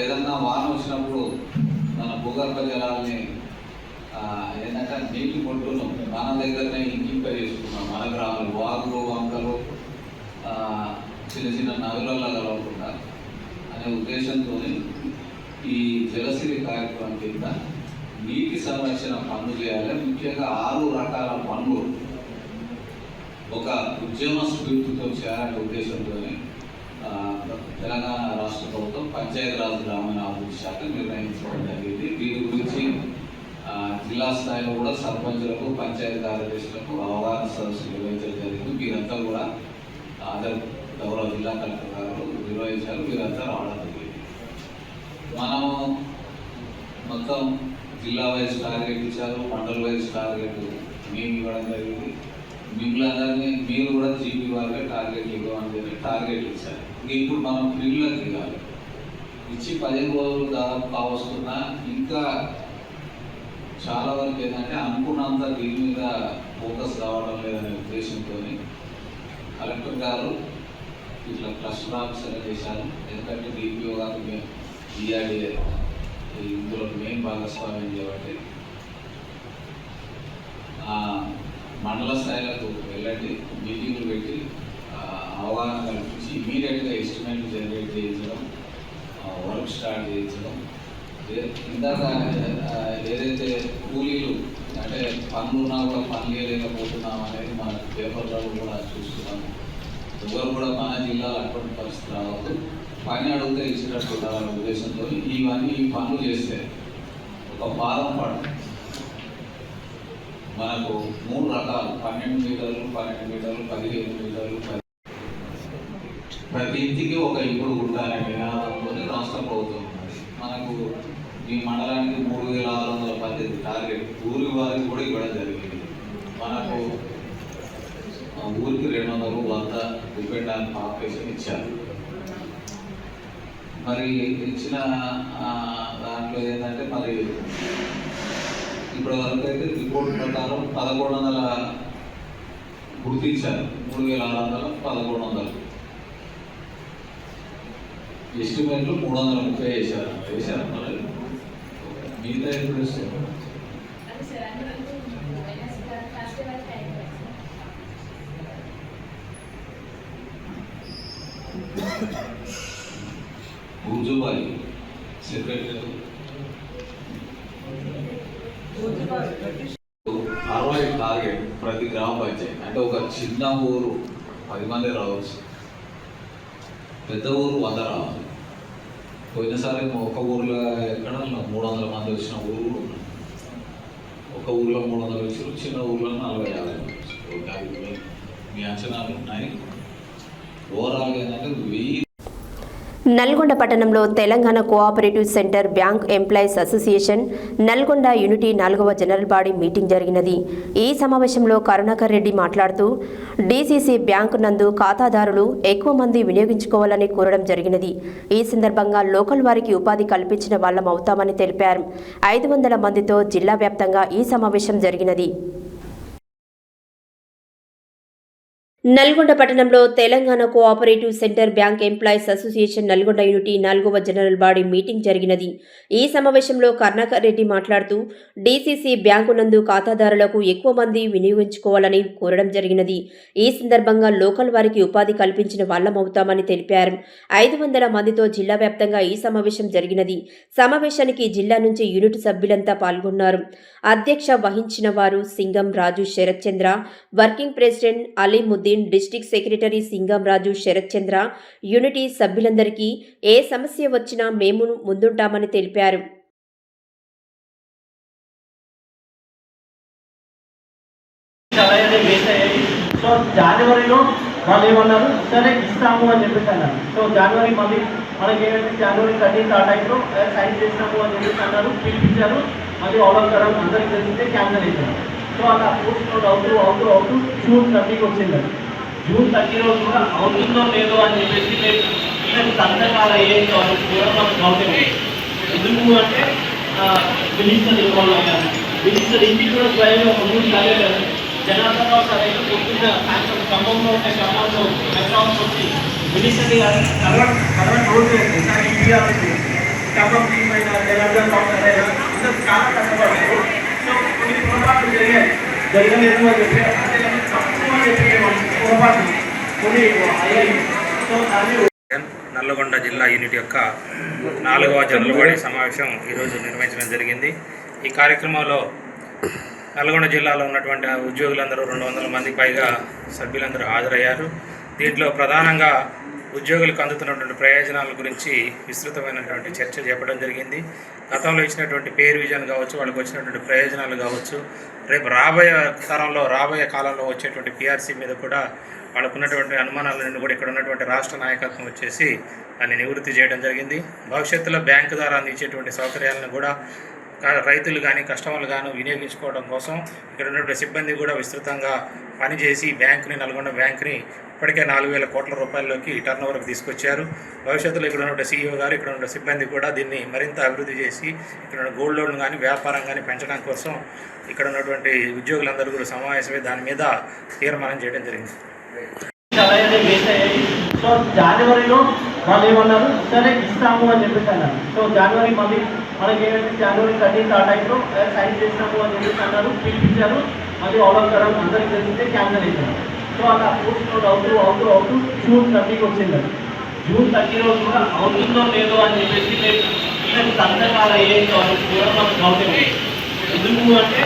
ఏదన్నా వాన వచ్చినప్పుడు మన భూగర్భ జలాల్ని ఏంటంటే నీటి పొట్టును మన దగ్గరనే ఇంకింపై చేసుకున్నాం. మన గ్రామాలు వాగులు, వంకలు, చిన్న చిన్న నదులలో కలవకుండా అనే ఉద్దేశంతో ఈ జలసిరి కార్యక్రమం కింద నీటి సంరక్షణ పనులు చేయాలి. ముఖ్యంగా 6 రకాల పనులు ఒక ఉద్యమ స్ఫూర్తితో చేయాలనే ఉద్దేశంతో తెలంగాణ రాష్ట్ర ప్రభుత్వం పంచాయతీరాజ్ గ్రామీణాభివృద్ధి శాఖ నిర్ణయించడం జరిగింది. దీని గురించి జిల్లా స్థాయిలో కూడా సర్పంచులకు, పంచాయతీ కార్యదర్శులకు అవగాహన సదస్సులు నిర్వహించడం జరిగింది. వీరంతా కూడా గౌరవ జిల్లా కలెక్టర్ గారు నిర్వహించారు. వీరంతా రావడం జరిగింది. మనము మొత్తం జిల్లా వైజ్ టార్గెట్ ఇచ్చారు, మండల్ వైజ్ టార్గెట్ మేము ఇవ్వడం జరిగింది. మిమ్మల్ని మీరు కూడా జీపీ వారిగా టార్గెట్ ఇవ్వమని చెప్పి టార్గెట్ ఇచ్చారు. ఇప్పుడు మనం ఫీల్డ్లోకి దిగాలి. ఇచ్చి 15 రోజులు దాదాపు కావస్తున్నా ఇంకా చాలా వరకు ఏంటంటే అనుకున్నంత దీని మీద ఫోకస్ కావడం లేదనే ఉద్దేశంతో కలెక్టర్ గారు ఇట్లా క్లస్టర్ ఆఫీసర్ చేశారు. ఎందుకంటే డిపిఓ గారు డిఆర్డిఏ ఇందులో మెయిన్ భాగస్వామ్యం చేయబట్టి మండల స్థాయిలకు వెళ్ళండి, మీటింగ్లు పెట్టి అవగాహన కల్పించి ఇమీడియట్గా ఎస్టిమేట్ జనరేట్ చేయించడం, వర్క్ స్టార్ట్ చేయించడం. ఇందాక ఏదైతే కూలీలు అంటే పనులు ఉన్నా కూడా పని చేయలేకపోతున్నాం అనేది మన పేపర్లో కూడా చూస్తున్నాము. ఎవరు కూడా మన జిల్లాలో అటువంటి పరిస్థితి రావద్దు, పని అడిగితే ఇచ్చినట్టు ఉండాలనే ఉద్దేశంతో ఇవన్నీ ఈ పనులు చేస్తే ఒక పాదం పడు మనకు 3 రకాలు 12 మీటర్లు, 12 మీటర్లు, 15 మీటర్లు, ప్రతి ఇంటికి ఒక ఇప్పుడు ఉంటారనే నినాదంతో రాష్ట్ర ప్రభుత్వం మనకు ఈ మండలానికి 3,618 టార్గెట్ ఊరి వారికి కూడా ఇవ్వడం జరిగింది. మనకు ఊరికి 200 100 డిపెండ్ ఆన్ పాపులేషన్ ఇచ్చారు. మరి ఇచ్చిన దాంట్లో ఏంటంటే మరి ఇప్పటివరకు అయితే రిపోర్ట్ ప్రకారం 1100 గుర్తించారు, 3600, 1100 ఎస్టిమేట్లు 330 వేశారు మరి మిగతా ఎప్పుడు వస్తారు? గుజుబాయి సెక్రటరీ 60 టార్గెట్ ప్రతి గ్రామ పంచాయతీ. అంటే ఒక చిన్న ఊరు 10 మంది రావచ్చు, పెద్ద ఊరు 100 రావాలి. పోయినసారి ఒక ఊర్లో ఎక్కడ 300 మంది వచ్చిన ఊరు కూడా ఉన్నాయి. ఒక ఊర్లో 300 వచ్చారు, చిన్న ఊర్లో 40-50 మీ అంచనాలు ఉన్నాయి. ఓవరాల్గా ఏంటంటే 1000. నల్గొండ పట్టణంలో Telangana cooperative centre bank employees association Nalgonda unity 4వ జనరల్ బాడీ మీటింగ్ జరిగినది. ఈ సమావేశంలో కరుణాకర్ రెడ్డి మాట్లాడుతూ డీసీసీ బ్యాంకు నందు ఖాతాదారులు ఎక్కువ మంది వినియోగించుకోవాలని కోరడం జరిగినది. ఈ సందర్భంగా లోకల్ వారికి ఉపాధి కల్పించిన వాళ్ళం అవుతామని తెలిపారు. 500 మందితో జిల్లా వ్యాప్తంగా ఈ సమావేశం జరిగినది. నల్గొండ పట్టణంలో Telangana cooperative centre bank employees association Nalgonda unity 4వ జనరల్ బాడీ మీటింగ్ జరిగినది. ఈ సమావేశంలో కరుణాకర్ రెడ్డి మాట్లాడుతూ డీసీసీ బ్యాంకు నందు ఖాతాదారులకు ఎక్కువ మంది వినియోగించుకోవాలని కోరడం జరిగినది. ఈ సందర్భంగా లోకల్ వారికి ఉపాధి కల్పించిన వాళ్ళమవుతామని తెలిపారు. 500 మందితో జిల్లా వ్యాప్తంగా ఈ సమావేశం జరిగినది. సమావేశానికి జిల్లా నుంచి యూనిట్ సభ్యులంతా పాల్గొన్నారు. అధ్యక్ష వహించిన వారు Singam Raju Sarath Chandra, working president Alimuddin, district secretary Singam Raju Sarath Chandra. Unity సభ్యులందరికీ ఏ సమస్య వచ్చినా మేము ముందుంటామని తెలిపారు. సో జనవరిలో వాళ్ళు ఏమన్నారు, సరే ఇస్తాము అని చెప్పేసి అన్నారు. సో జనవరి మళ్ళీ మనకి ఏంటంటే జనవరి 13 ఆ టైంలో సైన్ చేసినాము అని చెప్పేసి అన్నారు, పిలిపించారు. మళ్ళీ ఆర్డర్ కరం అందరికి తెలిస్తే క్యాన్సల్ చేశారు. సో అలా పోస్ట్ అవుతూ జూన్ 30కి వచ్చింది. జూన్ 30 రోజు కూడా అవుతుందో లేదో అని చెప్పేసి మేము సంతకాల కూడా మనకు అవుతుంది. ఎందుకు అంటే మినిస్టర్ ఇన్వాల్వ్ అయ్యారు. మినిస్టర్ ఇంటికి కూడా స్వయంగా ఒక 3 సార్లు జనార్దన్ రావు సార్ అయితే పొద్దున్న సాయంత్రం ఖమ్మంలో ఉంటే ఖమ్మంలో హైదరాబాద్ వచ్చి మినిస్టర్ కలవడం రోజు సార్ ఇండియా ఖమ్మం టీమ్ అయినా జనార్దన్ రావు సార్ అయినా అందరూ చాలా కష్టపడ్డారు. సో కొన్ని పొరపాట్లు జరగలేదు అని చెప్పి అంటే తక్కువ అని చెప్పి పొరపాటు కొన్ని అయ్యాయి. సో దాన్ని నల్లగొండ జిల్లా యూనిట్ యొక్క 4వ జనరల్ బాడీ సమావేశం ఈరోజు నిర్వహించడం జరిగింది. ఈ కార్యక్రమంలో నల్గొండ జిల్లాలో ఉన్నటువంటి ఉద్యోగులందరూ 200 మందికి పైగా సభ్యులందరూ హాజరయ్యారు. దీంట్లో ప్రధానంగా ఉద్యోగులకు అందుతున్నటువంటి ప్రయోజనాల గురించి విస్తృతమైనటువంటి చర్చ చెప్పడం జరిగింది. గతంలో ఇచ్చినటువంటి పే రివిజన్ కావచ్చు, వాళ్ళకి వచ్చినటువంటి ప్రయోజనాలు కావచ్చు, రేపు రాబోయే కాలంలో వచ్చేటువంటి పిఆర్సీ మీద కూడా వాళ్ళకు ఉన్నటువంటి అనుమానాలను కూడా ఇక్కడ ఉన్నటువంటి రాష్ట్ర నాయకత్వం వచ్చేసి దాన్ని నివృత్తి చేయడం జరిగింది. భవిష్యత్తులో బ్యాంకు ద్వారా అందించేటువంటి సౌకర్యాలను కూడా రైతులు కానీ కస్టమర్లు కానీ వినియోగించుకోవడం కోసం ఇక్కడ ఉన్నటువంటి సిబ్బంది కూడా విస్తృతంగా పనిచేసి నల్గొండ బ్యాంకుని ఇప్పటికే 4,000 కోట్ల రూపాయల్లోకి టర్న్ ఓవర్కి తీసుకొచ్చారు. భవిష్యత్తులో ఇక్కడ ఉన్న సీఈఓ గారు, ఇక్కడ ఉన్న సిబ్బంది కూడా దీన్ని మరింత అభివృద్ధి చేసి ఇక్కడ ఉన్న గోల్డ్ లోన్ కానీ వ్యాపారం కానీ పెంచడం కోసం ఇక్కడ ఉన్నటువంటి ఉద్యోగులందరూ కూడా సమావేశమై దాని మీద తీర్మానం చేయడం జరిగింది. సో జనవరిలో వాళ్ళు ఏమన్నారు, సరే ఇస్తాము అని చెప్పేసి అన్నారు. సో జనవరి మళ్ళీ మనకి ఏంటంటే జనవరి 13 ఆ టైంలో సైన్ చేసినాము అని చెప్పేసి అన్నారు, పిలిపించారు. మళ్ళీ ఆర్డర్ కరం అందరికి తెలిస్తే క్యాన్సల్ చేశారు. సో అలా పోస్ట్ అవుతూ జూన్ 30కి వచ్చింది. జూన్ 30 రోజు కూడా అవుతుందో లేదో అని చెప్పేసి మేము సంతకాల కూడా మనకు అవుతుంది. ఎందుకు అంటే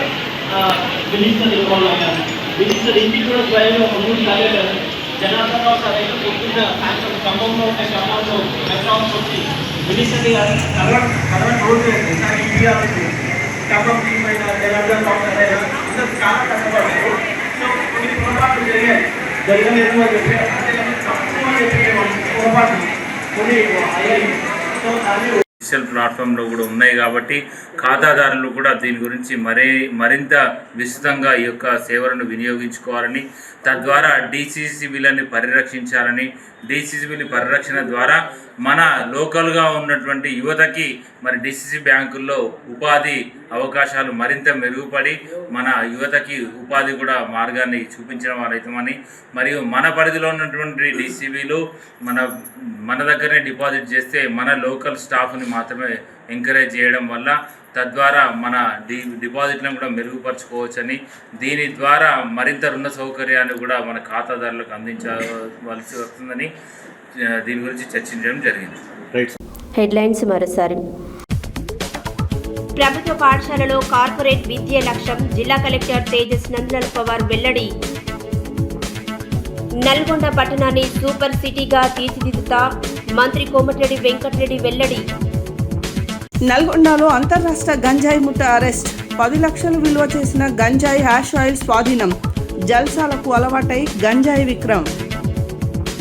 మినిస్టర్ ఇన్వాల్వ్ అయ్యారు. మినిస్టర్ ఇంటికి కూడా స్వయంగా ఒక 3 సార్లు జనార్దన్ రావు సార్ అయితే పొద్దున్న సాయంత్రం ఖమ్మంలో ఉంటే ఖమ్మంలో హైదరాబాద్ వచ్చి మినిస్టర్ కలవడం రోజు సార్ ఇండియా ఖమ్మం టీమ్ అయినా జనార్దన్ రావు సార్ అయినా అందరూ చాలా కష్టపడ్డారు. సో కొన్ని పొరపాట్లు జరగలేదు అని చెప్పి అంటే తక్కువ అని చెప్పి పొరపాటు కొన్ని అయ్యాయి. సో దాన్ని డిజిటల్ ప్లాట్ఫామ్లో కూడా ఉన్నాయి కాబట్టి ఖాతాదారులు కూడా దీని గురించి మరింత విస్తృతంగా ఈ యొక్క సేవలను వినియోగించుకోవాలని, తద్వారా డీసీసీబీలని పరిరక్షించాలని, డీసీసీబీల పరిరక్షణ ద్వారా మన లోకల్గా ఉన్నటువంటి యువతకి మరి డిసిసి బ్యాంకుల్లో ఉపాధి అవకాశాలు మరింత మెరుగుపడి మన యువతకి ఉపాధి కూడా మార్గాన్ని చూపించడం వాళ్ళైతామని, మరియు మన పరిధిలో ఉన్నటువంటి డిసిబిలు మన దగ్గరనే డిపాజిట్ చేస్తే మన లోకల్ స్టాఫ్ని మాత్రమే ఎంకరేజ్ చేయడం వల్ల తద్వారా మన డిపాజిట్లను కూడా మెరుగుపరచుకోవచ్చని, దీని ద్వారా మరింత రుణ సౌకర్యాన్ని కూడా మన ఖాతాదారులకు అందించవలసి వస్తుందని దీని గురించి చర్చించడం జరిగింది. హెడ్లైన్స్ మరోసారి. ప్రభుత్వ పాఠశాలలో కార్పొరేట్ విద్య లక్ష్యం, జిల్లా కలెక్టర్ తేజస్ నందలాల్ పవార్ వెల్లడి. నల్గొండ పట్టణాన్ని సూపర్ సిటీగా తీర్చిదిద్దుతా, మంత్రి కోమటిరెడ్డి వెంకటరెడ్డి వెల్లడి. నల్గొండలో అంతర్రాష్ట్ర గంజాయి ముఠ అరెస్ట్, 10 లక్షలు విలువ చేసిన గంజాయి హ్యాష్ ఆయిల్ స్వాధీనం, జల్సాలకు అలవాటై గంజాయి విక్రమ్.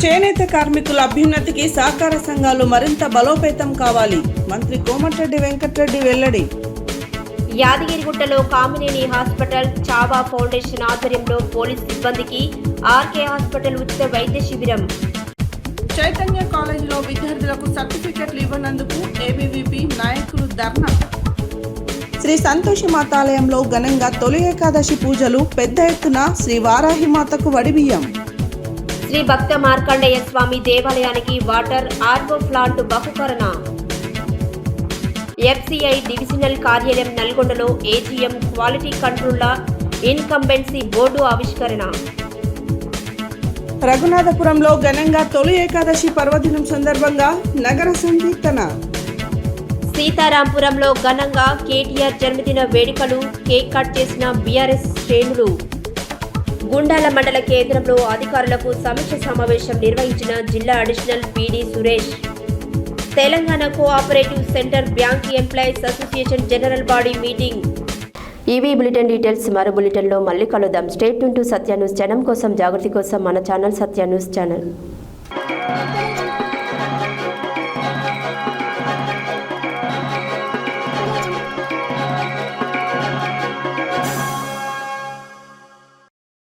చేనేత కార్మికుల అభ్యున్నతికి సహకార సంఘాలు మరింత బలోపేతం కావాలి, మంత్రి కోమటిరెడ్డి వెంకటరెడ్డి వెల్లడి. యాదగిరిగుట్టలో కామినేని హాస్పిటల్, చావా ఫౌండేషన్ ఆధ్వర్యంలో పోలీస్ సిబ్బందికి ఆర్కే హాస్పిటల్ ఉచిత వైద్య శిబిరం. చైతన్య కాలేజీలో విద్యార్థులకు సర్టిఫికెట్లు ఇవ్వనందుకు ఏబీవీపీ నాయకులు ధర్నా. శ్రీ సంతోషి మాతాలయంలో ఘనంగా తొలి ఏకాదశి పూజలు, పెద్ద ఎత్తున శ్రీ వారాహిమాతకు వడిబియ్యం. శ్రీ భక్త మార్కండేయ స్వామి దేవాలయానికి వాటర్ ఆర్వో ప్లాంట్ బహుకరణ. ఎఫ్సిఐ డివిజనల్ కార్యాలయం నల్గొండలో ఏజీఎం క్వాలిటీ కంట్రోల్ల ఇన్కంబెన్సీ బోర్డు ఆవిష్కరణ. రఘునాథపురంలో ఘనంగా తొలి ఏకాదశి పర్వదినం సందర్భంగా నగర సంకీర్తన. సీతారాంపురంలో ఘనంగా కేటీఆర్ జన్మదిన వేడుకలు, కేక్ కట్ చేసిన బీఆర్ఎస్ శ్రేణులు. గుండాల మండల కేంద్రంలో అధికారులకు సమీక్ష సమావేశం నిర్వహించిన జిల్లా additional PD Suresh. Telangana cooperative centre bank employees association general body meeting. EV bulletin details మరో బులెటిన్లో మళ్ళీ కలుద్దాం. State to Satya news. జనం కోసం, జాగృతి కోసం మన ఛానల్ సత్య న్యూస్ ఛానల్.